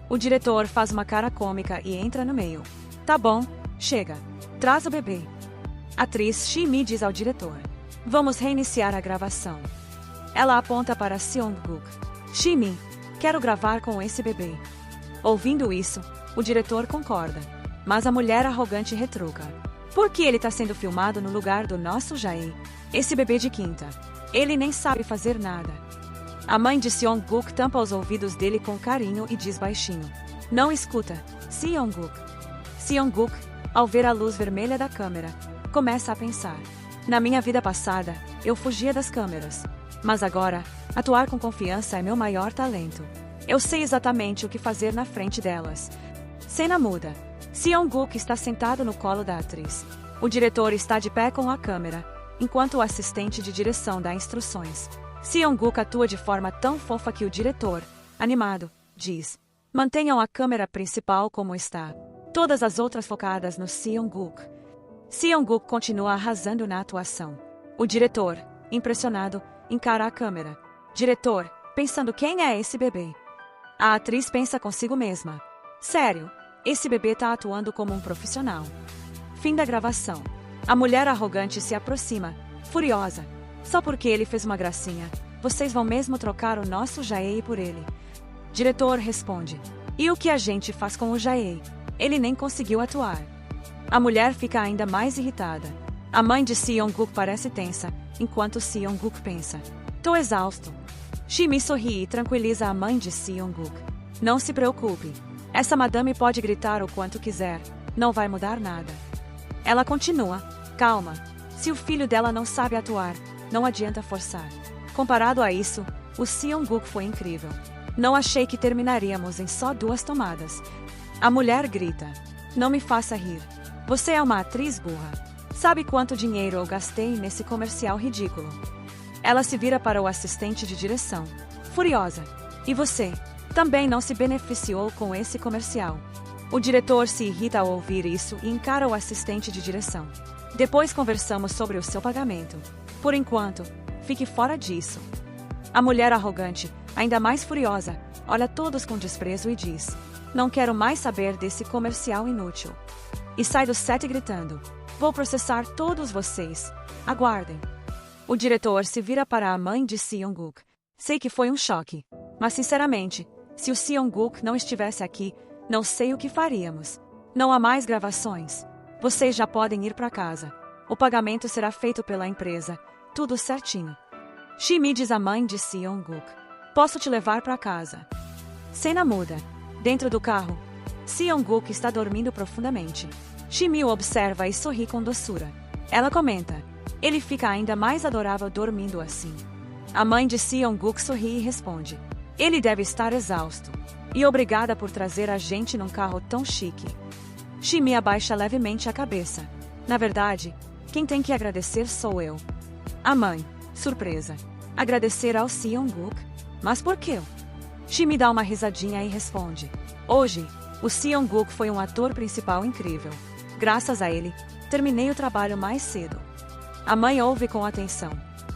O diretor faz uma cara cômica e entra no meio. Tá bom, chega. Traz o bebê. Atriz Shimi diz ao diretor. Vamos reiniciar a gravação. Ela aponta para Seong-guk. Shimi, quero gravar com esse bebê. Ouvindo isso, o diretor concorda. Mas a mulher arrogante retruca. Por que ele tá sendo filmado no lugar do nosso Jae? Esse bebê de quinta. Ele nem sabe fazer nada. A mãe de Seong-guk tampa os ouvidos dele com carinho e diz baixinho. Não escuta, Seong-guk. Seong-guk, ao ver a luz vermelha da câmera, começa a pensar. Na minha vida passada, eu fugia das câmeras. Mas agora, atuar com confiança é meu maior talento. Eu sei exatamente o que fazer na frente delas. Cena muda. Seong-guk está sentado no colo da atriz. O diretor está de pé com a câmera, enquanto o assistente de direção dá instruções. Seong-guk atua de forma tão fofa que o diretor, animado, diz: mantenham a câmera principal como está. Todas as outras focadas no Seong-guk. Seong-guk continua arrasando na atuação. O diretor, impressionado, encara a câmera. Diretor, pensando quem é esse bebê? A atriz pensa consigo mesma. Sério, esse bebê tá atuando como um profissional. Fim da gravação. A mulher arrogante se aproxima, furiosa. Só porque ele fez uma gracinha, vocês vão mesmo trocar o nosso Jae por ele. Diretor responde. E o que a gente faz com o Jae? Ele nem conseguiu atuar. A mulher fica ainda mais irritada. A mãe de Seong-guk parece tensa, enquanto Seong-guk pensa. Tô exausto. Shimi sorri e tranquiliza a mãe de Seong-guk. Não se preocupe. Essa madame pode gritar o quanto quiser. Não vai mudar nada. Ela continua. Calma. Se o filho dela não sabe atuar, não adianta forçar. Comparado a isso, o Seong-guk foi incrível. Não achei que terminaríamos em só 2 tomadas. A mulher grita. Não me faça rir. Você é uma atriz burra. Sabe quanto dinheiro eu gastei nesse comercial ridículo? Ela se vira para o assistente de direção. Furiosa. E você? Também não se beneficiou com esse comercial. O diretor se irrita ao ouvir isso e encara o assistente de direção. Depois conversamos sobre o seu pagamento. Por enquanto, fique fora disso. A mulher arrogante, ainda mais furiosa, olha todos com desprezo e diz: Não quero mais saber desse comercial inútil. E sai do set gritando: vou processar todos vocês. Aguardem. O diretor se vira para a mãe de Seong-guk. Sei que foi um choque. Mas sinceramente, se o Seong-guk não estivesse aqui, não sei o que faríamos. Não há mais gravações. Vocês já podem ir para casa. O pagamento será feito pela empresa. Tudo certinho. Shimi diz à mãe de Seong-guk: posso te levar para casa. Cena muda. Dentro do carro, Seong-guk está dormindo profundamente. Shimi o observa e sorri com doçura. Ela comenta: ele fica ainda mais adorável dormindo assim. A mãe de Seong-guk sorri e responde: ele deve estar exausto. E obrigada por trazer a gente num carro tão chique. Shimi abaixa levemente a cabeça. Na verdade, quem tem que agradecer sou eu. A mãe, surpresa. Agradecer ao Seong-guk? Mas por quê? Shimi dá uma risadinha e responde: hoje, o Seong-guk foi um ator principal incrível. Graças a ele, terminei o trabalho mais cedo. A mãe ouve com atenção.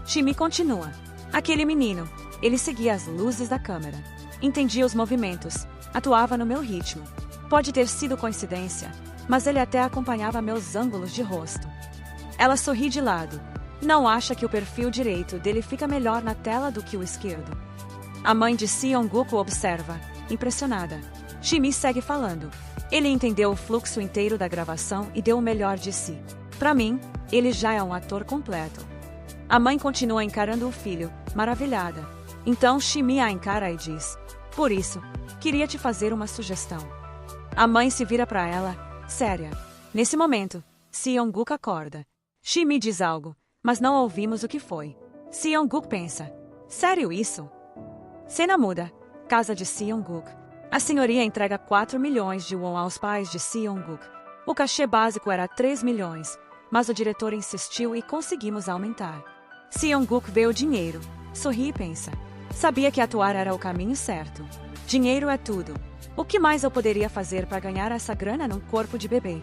Shimi continua: aquele menino, ele seguia as luzes da câmera. Entendia os movimentos, atuava no meu ritmo. Pode ter sido coincidência, mas ele até acompanhava meus ângulos de rosto. Ela sorri de lado. Não acha que o perfil direito dele fica melhor na tela do que o esquerdo? A mãe de Seong-guk o observa, impressionada. Shimi segue falando: ele entendeu o fluxo inteiro da gravação e deu o melhor de si. Para mim, ele já é um ator completo. A mãe continua encarando o filho, maravilhada. Então Shimi a encara e diz: por isso, queria te fazer uma sugestão. A mãe se vira para ela, séria. Nesse momento, Seong-guk acorda. Shimi diz algo, mas não ouvimos o que foi. Seong-guk pensa: sério isso? Cena muda. Casa de Seong-guk. A senhoria entrega 4 milhões de won aos pais de Seong-guk. O cachê básico era 3 milhões, mas o diretor insistiu e conseguimos aumentar. Seong-guk vê o dinheiro, sorri e pensa: sabia que atuar era o caminho certo. Dinheiro é tudo. O que mais eu poderia fazer para ganhar essa grana num corpo de bebê?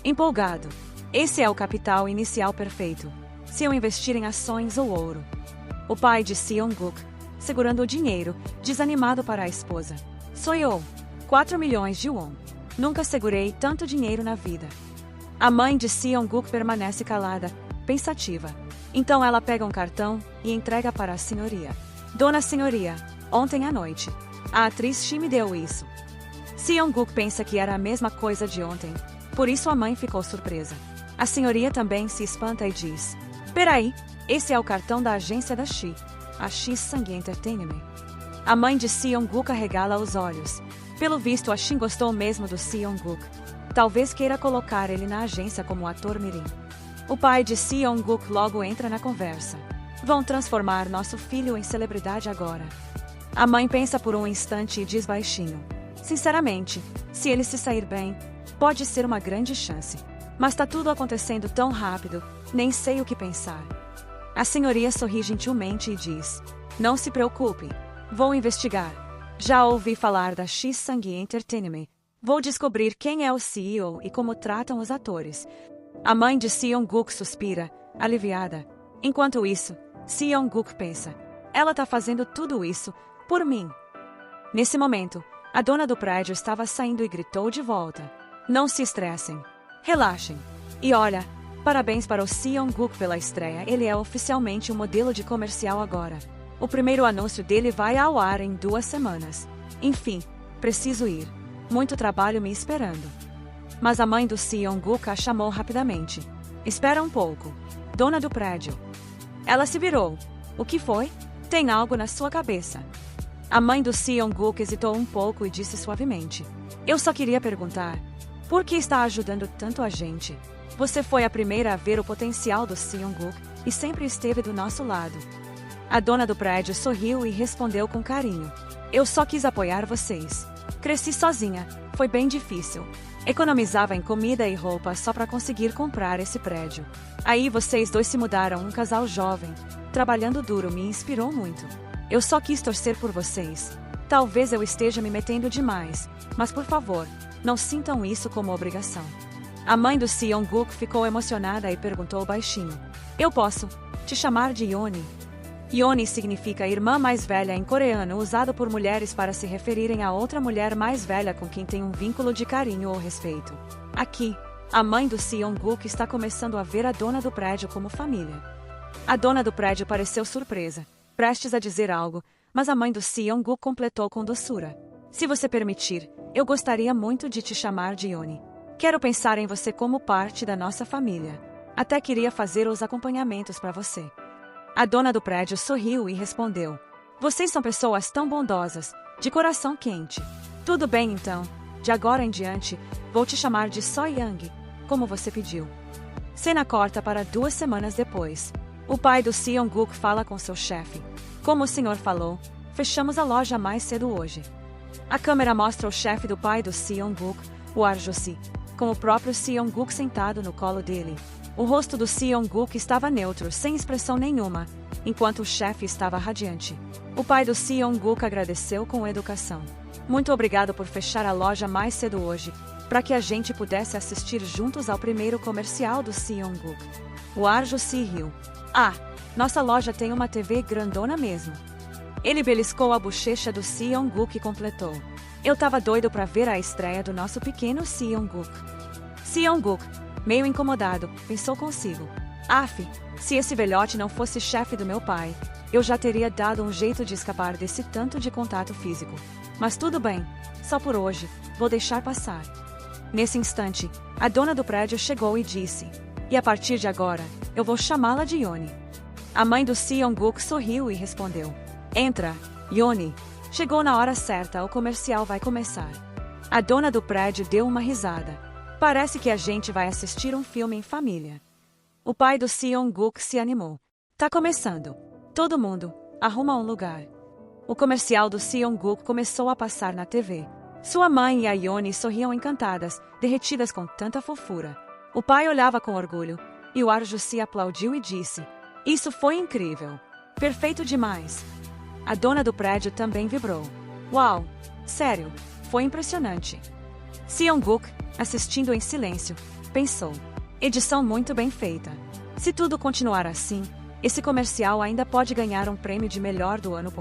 Empolgado. Esse é o capital inicial perfeito. Se eu investir em ações ou ouro. O pai de Seong-guk, segurando o dinheiro, desanimado para a esposa: sonhou. 4 milhões de won. Nunca segurei tanto dinheiro na vida. A mãe de Seong-guk permanece calada, pensativa. Então ela pega um cartão e entrega para a senhoria. Dona Senhoria, ontem à noite, a atriz Shimi deu isso. Seong-guk pensa que era a mesma coisa de ontem, por isso a mãe ficou surpresa. A senhoria também se espanta e diz: peraí, esse é o cartão da agência da Shi, a Shi Sang Entertainment. A mãe de Seong-guk arregala os olhos. Pelo visto a Shin gostou mesmo do Seong-guk. Talvez queira colocar ele na agência como ator mirim. O pai de Seong-guk logo entra na conversa. Vão transformar nosso filho em celebridade agora. A mãe pensa por um instante e diz baixinho: sinceramente, se ele se sair bem, pode ser uma grande chance. Mas tá tudo acontecendo tão rápido, nem sei o que pensar. A senhoria sorri gentilmente e diz: não se preocupe, vou investigar. Já ouvi falar da Shi Sang Entertainment. Vou descobrir quem é o CEO e como tratam os atores. A mãe de Seong-guk suspira, aliviada. Enquanto isso, Seong-guk pensa: ela tá fazendo tudo isso por mim. Nesse momento, a dona do prédio estava saindo e gritou de volta: não se estressem. Relaxem. E olha, parabéns para o Seong-guk pela estreia. Ele é oficialmente um modelo de comercial agora. O primeiro anúncio dele vai ao ar em 2 semanas. Enfim, preciso ir. Muito trabalho me esperando. Mas a mãe do Seong-guk a chamou rapidamente. Espera um pouco. Dona do prédio. Ela se virou. O que foi? Tem algo na sua cabeça. A mãe do Seong-guk hesitou um pouco e disse suavemente: eu só queria perguntar, por que está ajudando tanto a gente? Você foi a primeira a ver o potencial do Seong-guk e sempre esteve do nosso lado. A dona do prédio sorriu e respondeu com carinho: eu só quis apoiar vocês. Cresci sozinha, foi bem difícil. Economizava em comida e roupa só para conseguir comprar esse prédio. Aí vocês dois se mudaram, um casal jovem, trabalhando duro, me inspirou muito. Eu só quis torcer por vocês. Talvez eu esteja me metendo demais, mas por favor, não sintam isso como obrigação. A mãe do Seong-guk ficou emocionada e perguntou baixinho: eu posso te chamar de Yoni? Yeoni significa irmã mais velha em coreano, usado por mulheres para se referirem a outra mulher mais velha com quem tem um vínculo de carinho ou respeito. Aqui, a mãe do Seong-guk está começando a ver a dona do prédio como família. A dona do prédio pareceu surpresa, prestes a dizer algo, mas a mãe do Seong-guk completou com doçura. Se você permitir, eu gostaria muito de te chamar de Yeoni. Quero pensar em você como parte da nossa família. Até queria fazer os acompanhamentos para você. A dona do prédio sorriu e respondeu: Vocês são pessoas tão bondosas, de coração quente. Tudo bem então, de agora em diante, vou te chamar de So Young, como você pediu. Cena corta para 2 semanas depois. O pai do Seong-guk fala com seu chefe. Como o senhor falou, fechamos a loja mais cedo hoje. A câmera mostra o chefe do pai do Seong-guk, o Arjo-si, com o próprio Seong-guk sentado no colo dele. O rosto do Seong-guk estava neutro, sem expressão nenhuma, enquanto o chefe estava radiante. O pai do Seong-guk agradeceu com educação. Muito obrigado por fechar a loja mais cedo hoje, para que a gente pudesse assistir juntos ao primeiro comercial do Seong-guk. O Arjo-si riu. Ah, nossa loja tem uma TV grandona mesmo. Ele beliscou a bochecha do Seong-guk e completou. Eu tava doido para ver a estreia do nosso pequeno Seong-guk. Seong-guk, meio incomodado, pensou consigo. Aff, se esse velhote não fosse chefe do meu pai, eu já teria dado um jeito de escapar desse tanto de contato físico. Mas tudo bem, só por hoje, vou deixar passar. Nesse instante, a dona do prédio chegou e disse: E a partir de agora, eu vou chamá-la de Yeoni. A mãe do Seong-guk sorriu e respondeu: Entra, Yeoni. Chegou na hora certa, o comercial vai começar. A dona do prédio deu uma risada. Parece que a gente vai assistir um filme em família. O pai do Seong-guk se animou. Tá começando. Todo mundo, arruma um lugar. O comercial do Seong-guk começou a passar na TV. Sua mãe e a Yeoni sorriam encantadas, derretidas com tanta fofura. O pai olhava com orgulho, e o Arjo-si aplaudiu e disse: Isso foi incrível. Perfeito demais. A dona do prédio também vibrou. Uau! Sério, foi impressionante. Seong-guk, assistindo em silêncio, pensou: edição muito bem feita. Se tudo continuar assim, esse comercial ainda pode ganhar um prêmio de melhor do ano.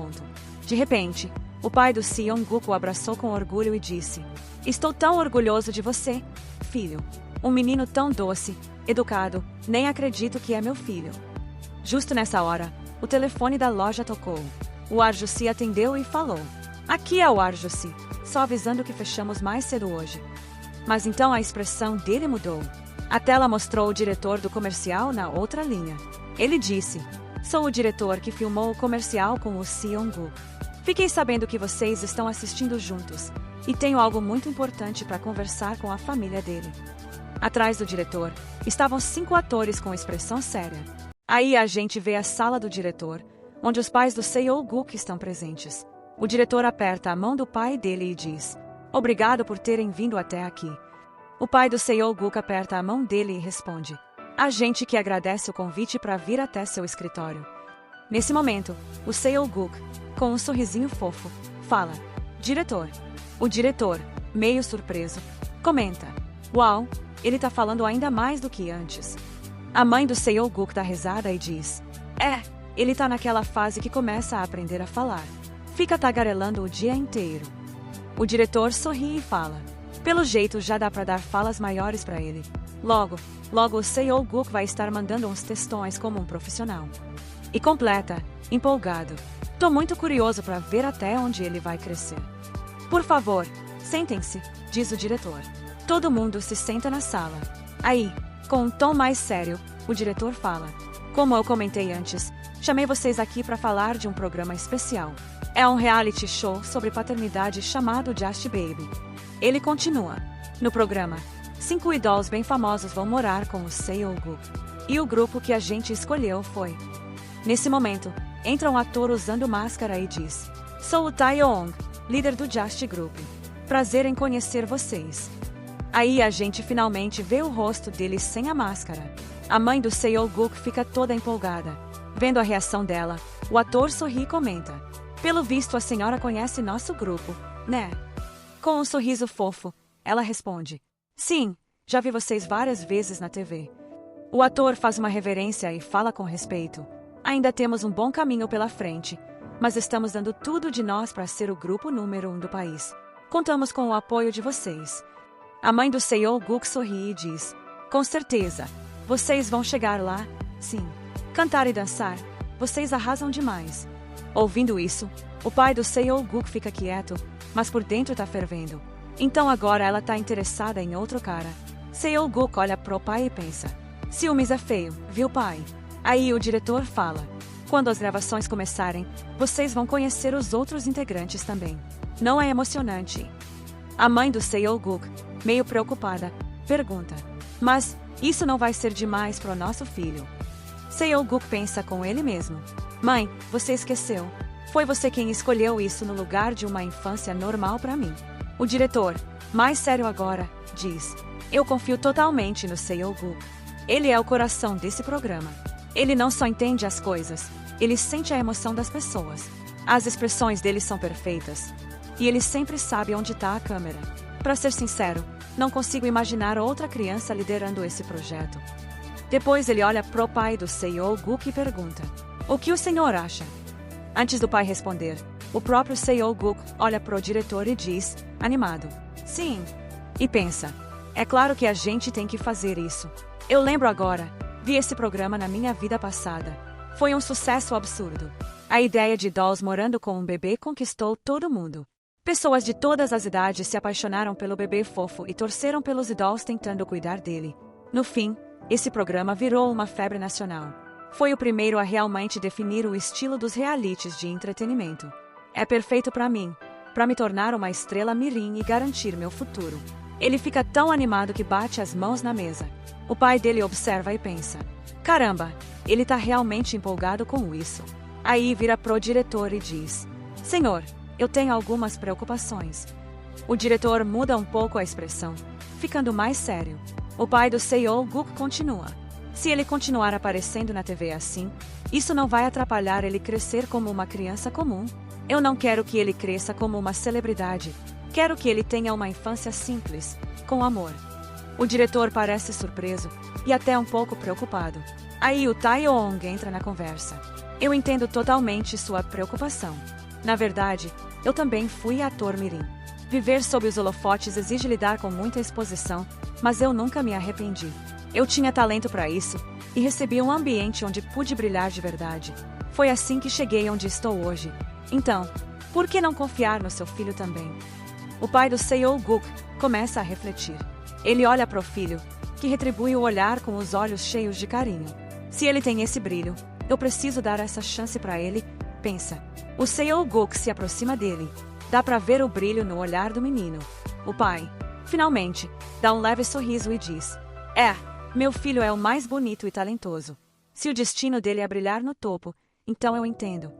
De repente, o pai do Seong-guk o abraçou com orgulho e disse: Estou tão orgulhoso de você, filho. Um menino tão doce, educado, nem acredito que é meu filho. Justo nessa hora, o telefone da loja tocou. O Arjo-si atendeu e falou: Aqui é o Arjo-si, só avisando que fechamos mais cedo hoje. Mas então a expressão dele mudou. A tela mostrou o diretor do comercial na outra linha. Ele disse: Sou o diretor que filmou o comercial com o Seong-guk. Fiquei sabendo que vocês estão assistindo juntos, e tenho algo muito importante para conversar com a família dele. Atrás do diretor, estavam 5 atores com expressão séria. Aí a gente vê a sala do diretor, onde os pais do Seong-guk estão presentes. O diretor aperta a mão do pai dele e diz: Obrigado por terem vindo até aqui. O pai do Seong-guk aperta a mão dele e responde: A gente que agradece o convite para vir até seu escritório. Nesse momento, o Seong-guk, com um sorrisinho fofo, fala: Diretor. O diretor, meio surpreso, comenta: Uau, ele tá falando ainda mais do que antes. A mãe do Seong-guk dá risada e diz: Ele tá naquela fase que começa a aprender a falar. Fica tagarelando o dia inteiro. O diretor sorri e fala: Pelo jeito já dá pra dar falas maiores pra ele. Logo o Seong-guk vai estar mandando uns textões como um profissional. E completa, empolgado: Tô muito curioso pra ver até onde ele vai crescer. Por favor, sentem-se, diz o diretor. Todo mundo se senta na sala. Aí, com um tom mais sério, o diretor fala: Como eu comentei antes, chamei vocês aqui para falar de um programa especial. É um reality show sobre paternidade chamado Just Baby. Ele continua: No programa, 5 idols bem famosos vão morar com o Seong-guk. E o grupo que a gente escolheu foi. Nesse momento, entra um ator usando máscara e diz: Sou o Taeyong, líder do Just Group. Prazer em conhecer vocês. Aí a gente finalmente vê o rosto dele sem a máscara. A mãe do Seong-guk fica toda empolgada. Vendo a reação dela, o ator sorri e comenta: Pelo visto a senhora conhece nosso grupo, né? Com um sorriso fofo, ela responde: Sim, já vi vocês várias vezes na TV. O ator faz uma reverência e fala com respeito: Ainda temos um bom caminho pela frente, mas estamos dando tudo de nós para ser o grupo número 1 do país. Contamos com o apoio de vocês. A mãe do Seo-guk sorri e diz: com certeza, vocês vão chegar lá, sim. Cantar e dançar, vocês arrasam demais. Ouvindo isso, o pai do Seo-guk fica quieto, mas por dentro tá fervendo. Então agora ela tá interessada em outro cara. Seo-guk olha pro pai e pensa: ciúmes é feio, viu pai? Aí o diretor fala: quando as gravações começarem, vocês vão conhecer os outros integrantes também. Não é emocionante? A mãe do Seo-guk, meio preocupada, pergunta: mas isso não vai ser demais pro nosso filho? Seo-guk pensa com ele mesmo: mãe, você esqueceu. Foi você quem escolheu isso no lugar de uma infância normal para mim. O diretor, mais sério agora, diz: eu confio totalmente no Seo-guk. Ele é o coração desse programa. Ele não só entende as coisas, ele sente a emoção das pessoas. As expressões dele são perfeitas. E ele sempre sabe onde está a câmera. Para ser sincero, não consigo imaginar outra criança liderando esse projeto. Depois ele olha pro pai do Seo-guk e pergunta: o que o senhor acha? Antes do pai responder, o próprio Seo-guk olha pro diretor e diz, animado: sim. E pensa: é claro que a gente tem que fazer isso. Eu lembro agora, vi esse programa na minha vida passada. Foi um sucesso absurdo. A ideia de dolls morando com um bebê conquistou todo mundo. Pessoas de todas as idades se apaixonaram pelo bebê fofo e torceram pelos dolls tentando cuidar dele. No fim, esse programa virou uma febre nacional. Foi o primeiro a realmente definir o estilo dos realities de entretenimento. É perfeito para mim, para me tornar uma estrela mirim e garantir meu futuro. Ele fica tão animado que bate as mãos na mesa. O pai dele observa e pensa: caramba, ele tá realmente empolgado com isso. Aí vira pro diretor e diz: senhor, eu tenho algumas preocupações. O diretor muda um pouco a expressão, ficando mais sério. O pai do Seo-guk continua: se ele continuar aparecendo na TV assim, isso não vai atrapalhar ele crescer como uma criança comum. Eu não quero que ele cresça como uma celebridade. Quero que ele tenha uma infância simples, com amor. O diretor parece surpreso e até um pouco preocupado. Aí o Taeyong entra na conversa. Eu entendo totalmente sua preocupação. Na verdade, eu também fui ator mirim. Viver sob os holofotes exige lidar com muita exposição, mas eu nunca me arrependi. Eu tinha talento para isso e recebi um ambiente onde pude brilhar de verdade. Foi assim que cheguei onde estou hoje. Então, por que não confiar no seu filho também? O pai do Seo-guk começa a refletir. Ele olha para o filho, que retribui o olhar com os olhos cheios de carinho. Se ele tem esse brilho, eu preciso dar essa chance para ele, pensa. O Seo-guk se aproxima dele. Dá para ver o brilho no olhar do menino. O pai, finalmente, dá um leve sorriso e diz: meu filho é o mais bonito e talentoso. Se o destino dele é brilhar no topo, então eu entendo.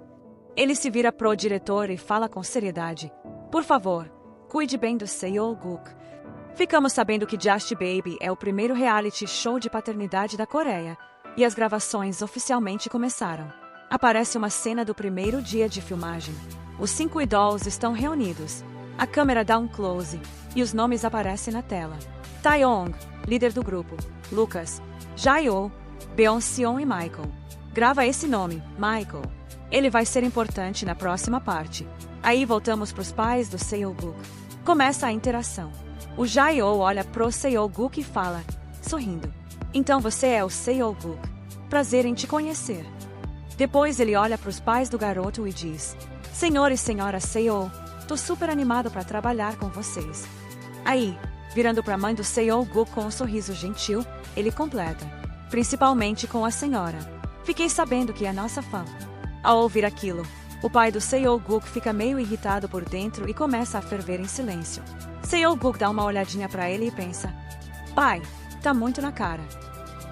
Ele se vira pro diretor e fala com seriedade: por favor, cuide bem do Seo-guk. Ficamos sabendo que Just Baby é o primeiro reality show de paternidade da Coreia, e as gravações oficialmente começaram. Aparece uma cena do primeiro dia de filmagem. Os 5 idols estão reunidos. A câmera dá um close, e os nomes aparecem na tela. Taeyong, líder do grupo, Lucas, Jaeho, Beonseon e Michael. Grava esse nome, Michael. Ele vai ser importante na próxima parte. Aí voltamos pros pais do Seo-guk. Começa a interação. O Jaeho olha pro Seo-guk e fala, sorrindo: então você é o Seo-guk. Prazer em te conhecer. Depois ele olha pros pais do garoto e diz: senhor e senhora Seo, tô super animado para trabalhar com vocês. Aí, virando pra mãe do Seo-guk com um sorriso gentil, ele completa: principalmente com a senhora. Fiquei sabendo que é nossa fã. Ao ouvir aquilo, o pai do Seo-guk fica meio irritado por dentro e começa a ferver em silêncio. Seo-guk dá uma olhadinha pra ele e pensa: pai, tá muito na cara.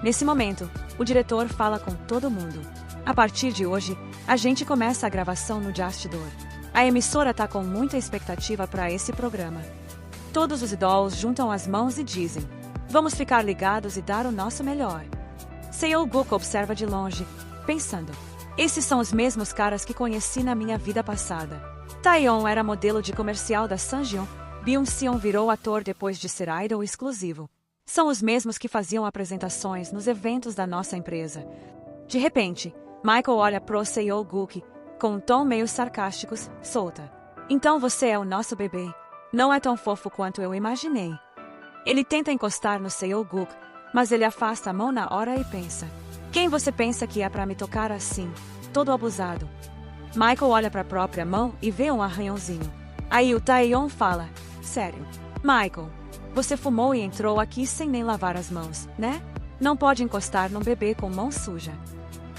Nesse momento, o diretor fala com todo mundo: a partir de hoje, a gente começa a gravação no Jastidor. A emissora tá com muita expectativa para esse programa. Todos os idols juntam as mãos e dizem: vamos ficar ligados e dar o nosso melhor. Seo-guk observa de longe, pensando: esses são os mesmos caras que conheci na minha vida passada. Taeyeon era modelo de comercial da Sanjeon, Byung-seon virou ator depois de ser idol exclusivo. São os mesmos que faziam apresentações nos eventos da nossa empresa. De repente, Michael olha pro Seo-guk com um tom meio sarcástico, solta. Então você é o nosso bebê. Não é tão fofo quanto eu imaginei. Ele tenta encostar no Seo-guk, mas ele afasta a mão na hora e pensa. Quem você pensa que é pra me tocar assim, todo abusado? Michael olha pra própria mão e vê um arranhãozinho. Aí o Taeyeon fala, sério, Michael, você fumou e entrou aqui sem nem lavar as mãos, né? Não pode encostar num bebê com mão suja.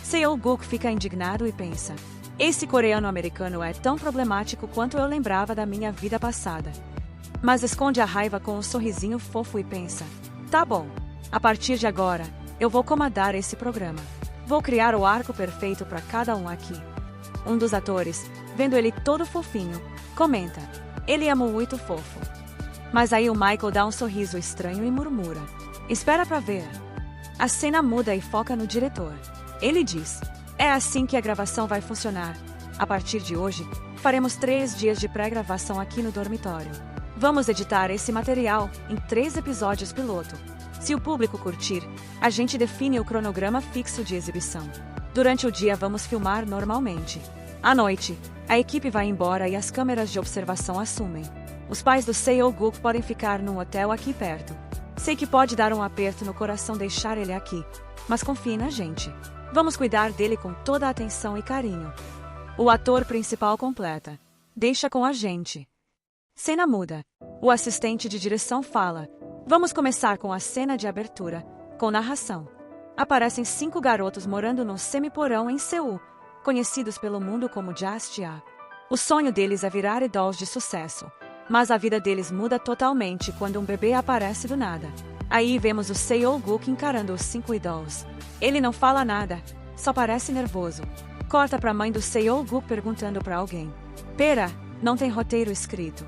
Seo-guk fica indignado e pensa, esse coreano-americano é tão problemático quanto eu lembrava da minha vida passada. Mas esconde a raiva com um sorrisinho fofo e pensa, tá bom, a partir de agora, eu vou comandar esse programa. Vou criar o arco perfeito para cada um aqui. Um dos atores, vendo ele todo fofinho, comenta, ele é muito fofo. Mas aí o Michael dá um sorriso estranho e murmura, espera pra ver. A cena muda e foca no diretor. Ele diz, é assim que a gravação vai funcionar. A partir de hoje, faremos 3 dias de pré-gravação aqui no dormitório. Vamos editar esse material em 3 episódios piloto. Se o público curtir, a gente define o cronograma fixo de exibição. Durante o dia vamos filmar normalmente. À noite, a equipe vai embora e as câmeras de observação assumem. Os pais do Seo-guk podem ficar num hotel aqui perto. Sei que pode dar um aperto no coração deixar ele aqui, mas confie na gente. Vamos cuidar dele com toda a atenção e carinho. O ator principal completa. Deixa com a gente. Cena muda. O assistente de direção fala. Vamos começar com a cena de abertura, com narração. Aparecem 5 garotos morando num semi-porão em Seul, conhecidos pelo mundo como Jastia. O sonho deles é virar idols de sucesso, mas a vida deles muda totalmente quando um bebê aparece do nada. Aí vemos o Seo-guk encarando os 5 idols. Ele não fala nada, só parece nervoso. Corta pra mãe do Seo-guk perguntando pra alguém. Pera, não tem roteiro escrito.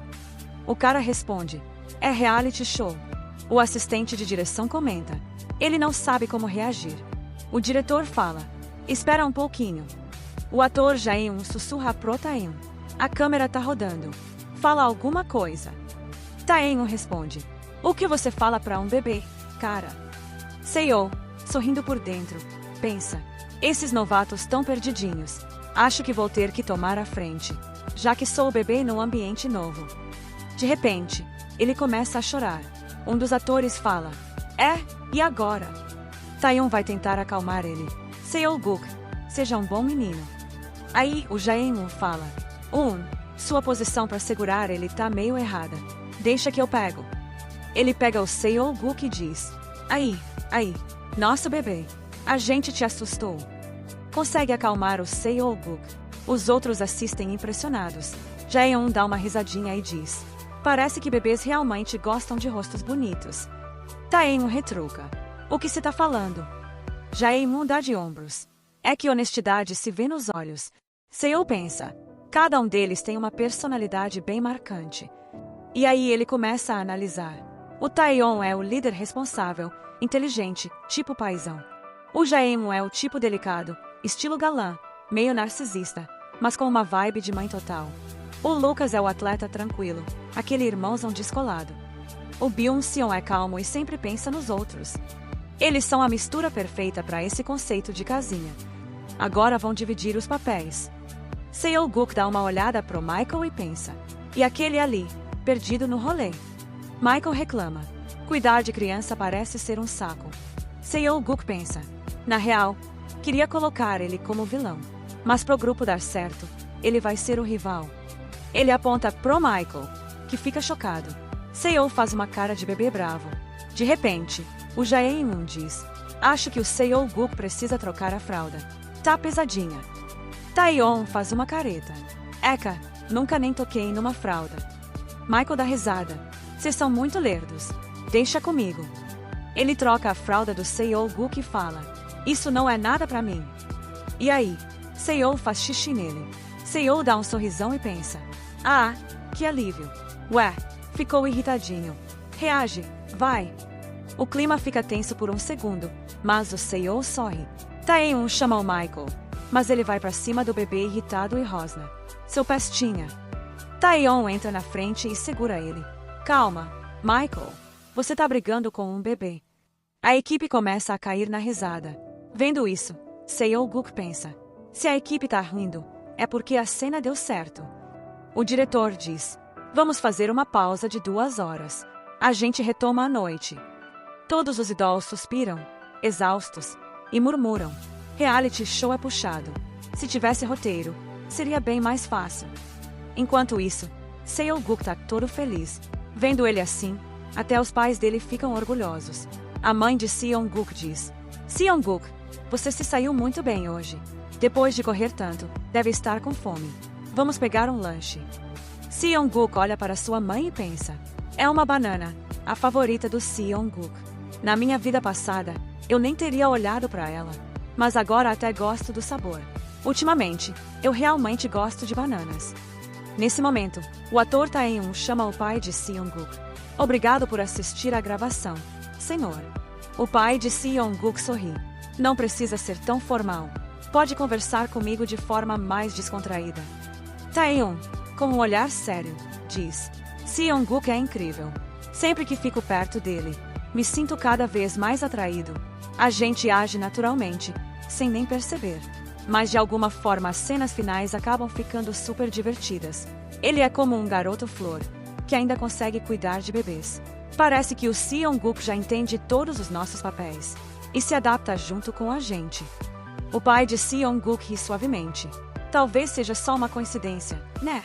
O cara responde, é reality show. O assistente de direção comenta, ele não sabe como reagir. O diretor fala, espera um pouquinho. O ator Jae-yoon sussurra pro Taeyeon. A câmera tá rodando. Fala alguma coisa. Taeyeon responde, o que você fala pra um bebê, cara? Seo, sorrindo por dentro, pensa, esses novatos tão perdidinhos. Acho que vou ter que tomar a frente, já que sou o bebê num ambiente novo. De repente, ele começa a chorar. Um dos atores fala, e agora? Taeyeon vai tentar acalmar ele. Seo-guk, seja um bom menino. Aí o Jae-yoon fala, sua posição para segurar ele tá meio errada. Deixa que eu pego. Ele pega o Seo-guk e diz, aí, nosso bebê, a gente te assustou. Consegue acalmar o Seo-guk. Os outros assistem impressionados. Jae-yoon dá uma risadinha e diz, parece que bebês realmente gostam de rostos bonitos. Taeyeon retruca, o que se tá falando? Jae-yoon dá de ombros. É que honestidade se vê nos olhos. Seo pensa, cada um deles tem uma personalidade bem marcante. E aí ele começa a analisar. O Taeyeon é o líder responsável, inteligente, tipo paizão. O Jae-yoon é o tipo delicado, estilo galã, meio narcisista, mas com uma vibe de mãe total. O Lucas é o atleta tranquilo, aquele irmãozão descolado. O Byung-seon é calmo e sempre pensa nos outros. Eles são a mistura perfeita para esse conceito de casinha. Agora vão dividir os papéis. Seo-guk dá uma olhada pro Michael e pensa. E aquele ali, perdido no rolê? Michael reclama. Cuidar de criança parece ser um saco. Seo-guk pensa. Na real, queria colocar ele como vilão. Mas pro grupo dar certo, ele vai ser o rival. Ele aponta pro Michael, que fica chocado. Seo faz uma cara de bebê bravo. De repente, o Jae-yoon diz, acho que o Seo-guk precisa trocar a fralda. Tá pesadinha. Taeyeon faz uma careta. Eka, nunca nem toquei numa fralda. Michael dá risada. Vocês são muito lerdos. Deixa comigo. Ele troca a fralda do Seo-guk e fala, isso não é nada pra mim. E aí, Seo faz xixi nele. Seo dá um sorrisão e pensa, que alívio. Ué, ficou irritadinho. Reage, vai. O clima fica tenso por um segundo, mas o Seo sorri. Taeyeon chama o Michael, mas ele vai pra cima do bebê irritado e rosna. Seu pestinha. Taeyeon entra na frente e segura ele. Calma, Michael. Você tá brigando com um bebê. A equipe começa a cair na risada. Vendo isso, Seo-guk pensa. Se a equipe tá rindo, é porque a cena deu certo. O diretor diz: vamos fazer uma pausa de 2 horas. A gente retoma à noite. Todos os idols suspiram, exaustos, e murmuram: reality show é puxado. Se tivesse roteiro, seria bem mais fácil. Enquanto isso, Seol-guk tá todo feliz. Vendo ele assim, até os pais dele ficam orgulhosos. A mãe de Seong-guk diz: Seong-guk, você se saiu muito bem hoje. Depois de correr tanto, deve estar com fome. Vamos pegar um lanche. Seong-guk olha para sua mãe e pensa: é uma banana, a favorita do Seong-guk. Na minha vida passada, eu nem teria olhado para ela. Mas agora até gosto do sabor. Ultimamente, eu realmente gosto de bananas. Nesse momento, o ator Tae-eun chama o pai de Seong-guk. Obrigado por assistir à gravação, senhor. O pai de Seong-guk sorri. Não precisa ser tão formal. Pode conversar comigo de forma mais descontraída. Tae-eun, com um olhar sério, diz: Seong-guk é incrível. Sempre que fico perto dele, me sinto cada vez mais atraído. A gente age naturalmente, sem nem perceber. Mas de alguma forma as cenas finais acabam ficando super divertidas. Ele é como um garoto flor, que ainda consegue cuidar de bebês. Parece que o Seong-guk já entende todos os nossos papéis e se adapta junto com a gente. O pai de Seong-guk ri suavemente. Talvez seja só uma coincidência, né?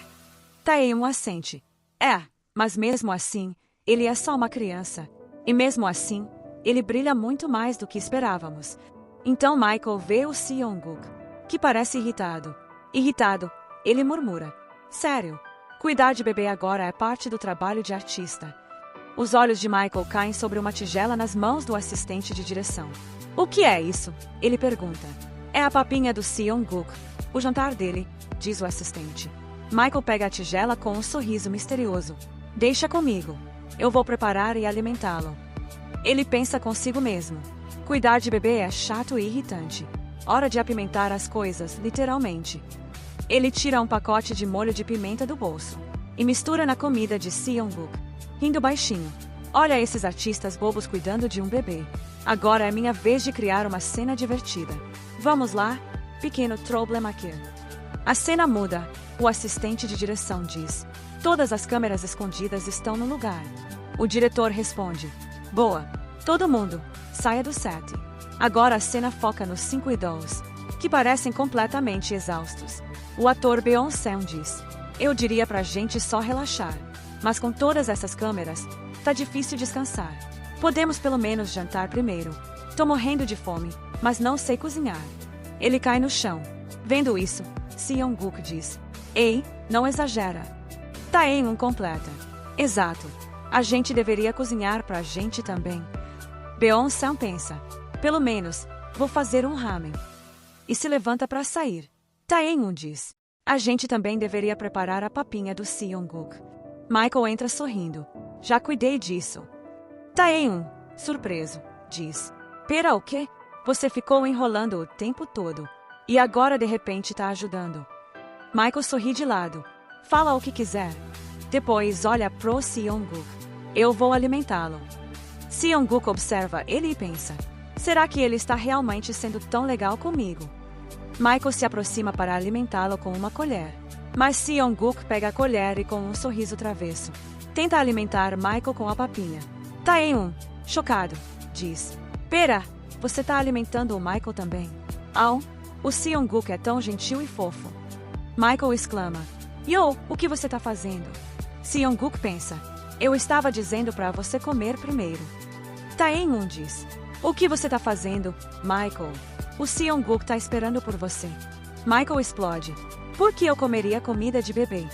Tae-eun assente. É, mas mesmo assim, ele é só uma criança. E mesmo assim, ele brilha muito mais do que esperávamos. Então Michael vê o Seong-guk, que parece irritado. Irritado, ele murmura: sério, cuidar de bebê agora é parte do trabalho de artista. Os olhos de Michael caem sobre uma tigela nas mãos do assistente de direção. O que é isso? Ele pergunta. É a papinha do Seong-guk, o jantar dele, diz o assistente. Michael pega a tigela com um sorriso misterioso. Deixa comigo. Eu vou preparar e alimentá-lo. Ele pensa consigo mesmo. Cuidar de bebê é chato e irritante. Hora de apimentar as coisas, literalmente. Ele tira um pacote de molho de pimenta do bolso e mistura na comida de Seong-guk, rindo baixinho. Olha esses artistas bobos cuidando de um bebê. Agora é minha vez de criar uma cena divertida. Vamos lá, pequeno troublemaker. A cena muda. O assistente de direção diz: todas as câmeras escondidas estão no lugar. O diretor responde: boa, todo mundo, saia do set. Agora a cena foca nos 5 idols, que parecem completamente exaustos. O ator Beon-seon diz: eu diria pra gente só relaxar. Mas com todas essas câmeras, tá difícil descansar. Podemos pelo menos jantar primeiro. Tô morrendo de fome, mas não sei cozinhar. Ele cai no chão. Vendo isso, Seong-guk diz: ei, não exagera. Tae-eun completa: exato. A gente deveria cozinhar pra gente também. Beon-seon pensa: pelo menos, vou fazer um ramen. E se levanta para sair. Tae-eun diz: a gente também deveria preparar a papinha do Seong-guk. Michael entra sorrindo: já cuidei disso. Tae-eun, surpreso, diz: pera, o quê? Você ficou enrolando o tempo todo. E agora de repente tá ajudando. Michael sorri de lado. Fala o que quiser. Depois olha pro Seong-guk. Eu vou alimentá-lo. Seong-guk observa ele e pensa: será que ele está realmente sendo tão legal comigo? Michael se aproxima para alimentá-lo com uma colher. Mas Seong-guk pega a colher e com um sorriso travesso tenta alimentar Michael com a papinha. Tae-eun, chocado, diz: pera, você tá alimentando o Michael também? O Seong-guk é tão gentil e fofo. Michael exclama: Yo, o que você tá fazendo? Seong-guk pensa: eu estava dizendo para você comer primeiro. Tae-eun diz: o que você tá fazendo, Michael? O Seong-guk tá esperando por você. Michael explode: por que eu comeria comida de bebê?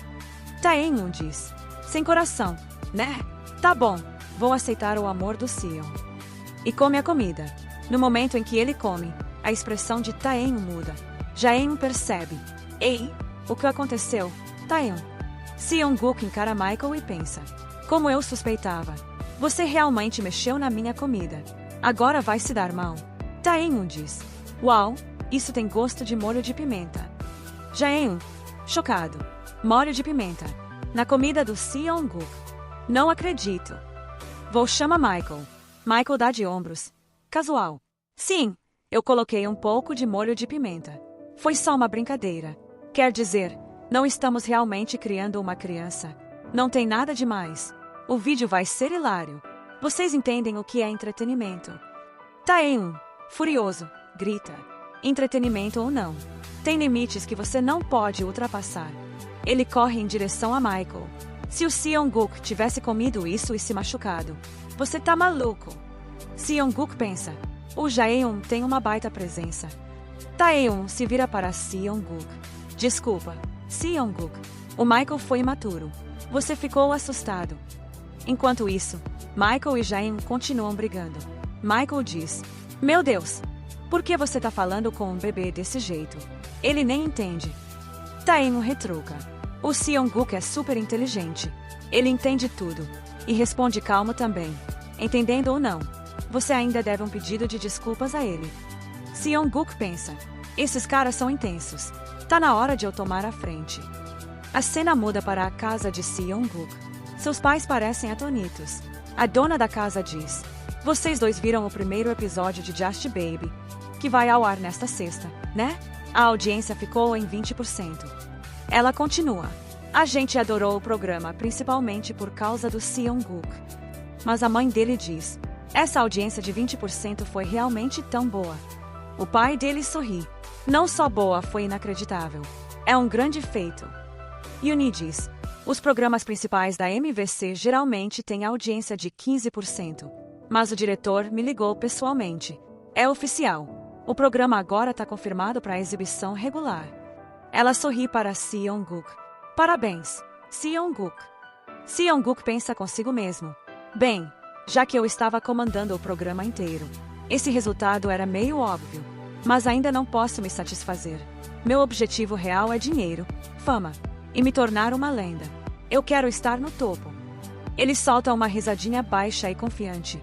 Tae-eun diz: sem coração, né? Tá bom, vou aceitar o amor do Seong. E come a comida. No momento em que ele come, a expressão de Tae-eun muda. Jae-eun percebe: ei, o que aconteceu, Tae-eun? Seong-guk encara Michael e pensa: como eu suspeitava. Você realmente mexeu na minha comida. Agora vai se dar mal. Tae-eun diz: uau, isso tem gosto de molho de pimenta. Jae-eun, chocado: molho de pimenta na comida do Seong-guk. Não acredito. Vou chamar Michael. Michael dá de ombros. Casual. Sim, eu coloquei um pouco de molho de pimenta. Foi só uma brincadeira. Quer dizer, não estamos realmente criando uma criança. Não tem nada demais. O vídeo vai ser hilário. Vocês entendem o que é entretenimento? Taehyung, furioso, grita. Entretenimento ou não? Tem limites que você não pode ultrapassar. Ele corre em direção a Michael. Se o Seong-guk tivesse comido isso e se machucado, você tá maluco? Seong-guk pensa. O Jaehyung tem uma baita presença. Taehyung se vira para Seong-guk. Desculpa, Seong-guk. O Michael foi imaturo. Você ficou assustado. Enquanto isso, Michael e Jaehyung continuam brigando. Michael diz: Meu Deus, por que você tá falando com um bebê desse jeito? Ele nem entende. Taehyung retruca. O Seong-guk é super inteligente. Ele entende tudo. E responde calmo também. Entendendo ou não, você ainda deve um pedido de desculpas a ele. Seong-guk pensa. Esses caras são intensos. Tá na hora de eu tomar a frente. A cena muda para a casa de Seong-guk. Seus pais parecem atonitos. A dona da casa diz: Vocês dois viram o primeiro episódio de Just Baby, que vai ao ar nesta sexta, né? A audiência ficou em 20%. Ela continua: A gente adorou o programa, principalmente por causa do Seong-guk. Mas a mãe dele diz: Essa audiência de 20% foi realmente tão boa. O pai dele sorri. Não só boa, foi inacreditável. É um grande feito. Yooni diz: Os programas principais da MVC geralmente têm audiência de 15%. Mas o diretor me ligou pessoalmente. É oficial. O programa agora está confirmado para exibição regular. Ela sorri para Seong-guk. Parabéns, Seong-guk. Seong-guk pensa consigo mesmo. Bem, já que eu estava comandando o programa inteiro, esse resultado era meio óbvio. Mas ainda não posso me satisfazer. Meu objetivo real é dinheiro, fama e me tornar uma lenda. Eu quero estar no topo. Ele solta uma risadinha baixa e confiante.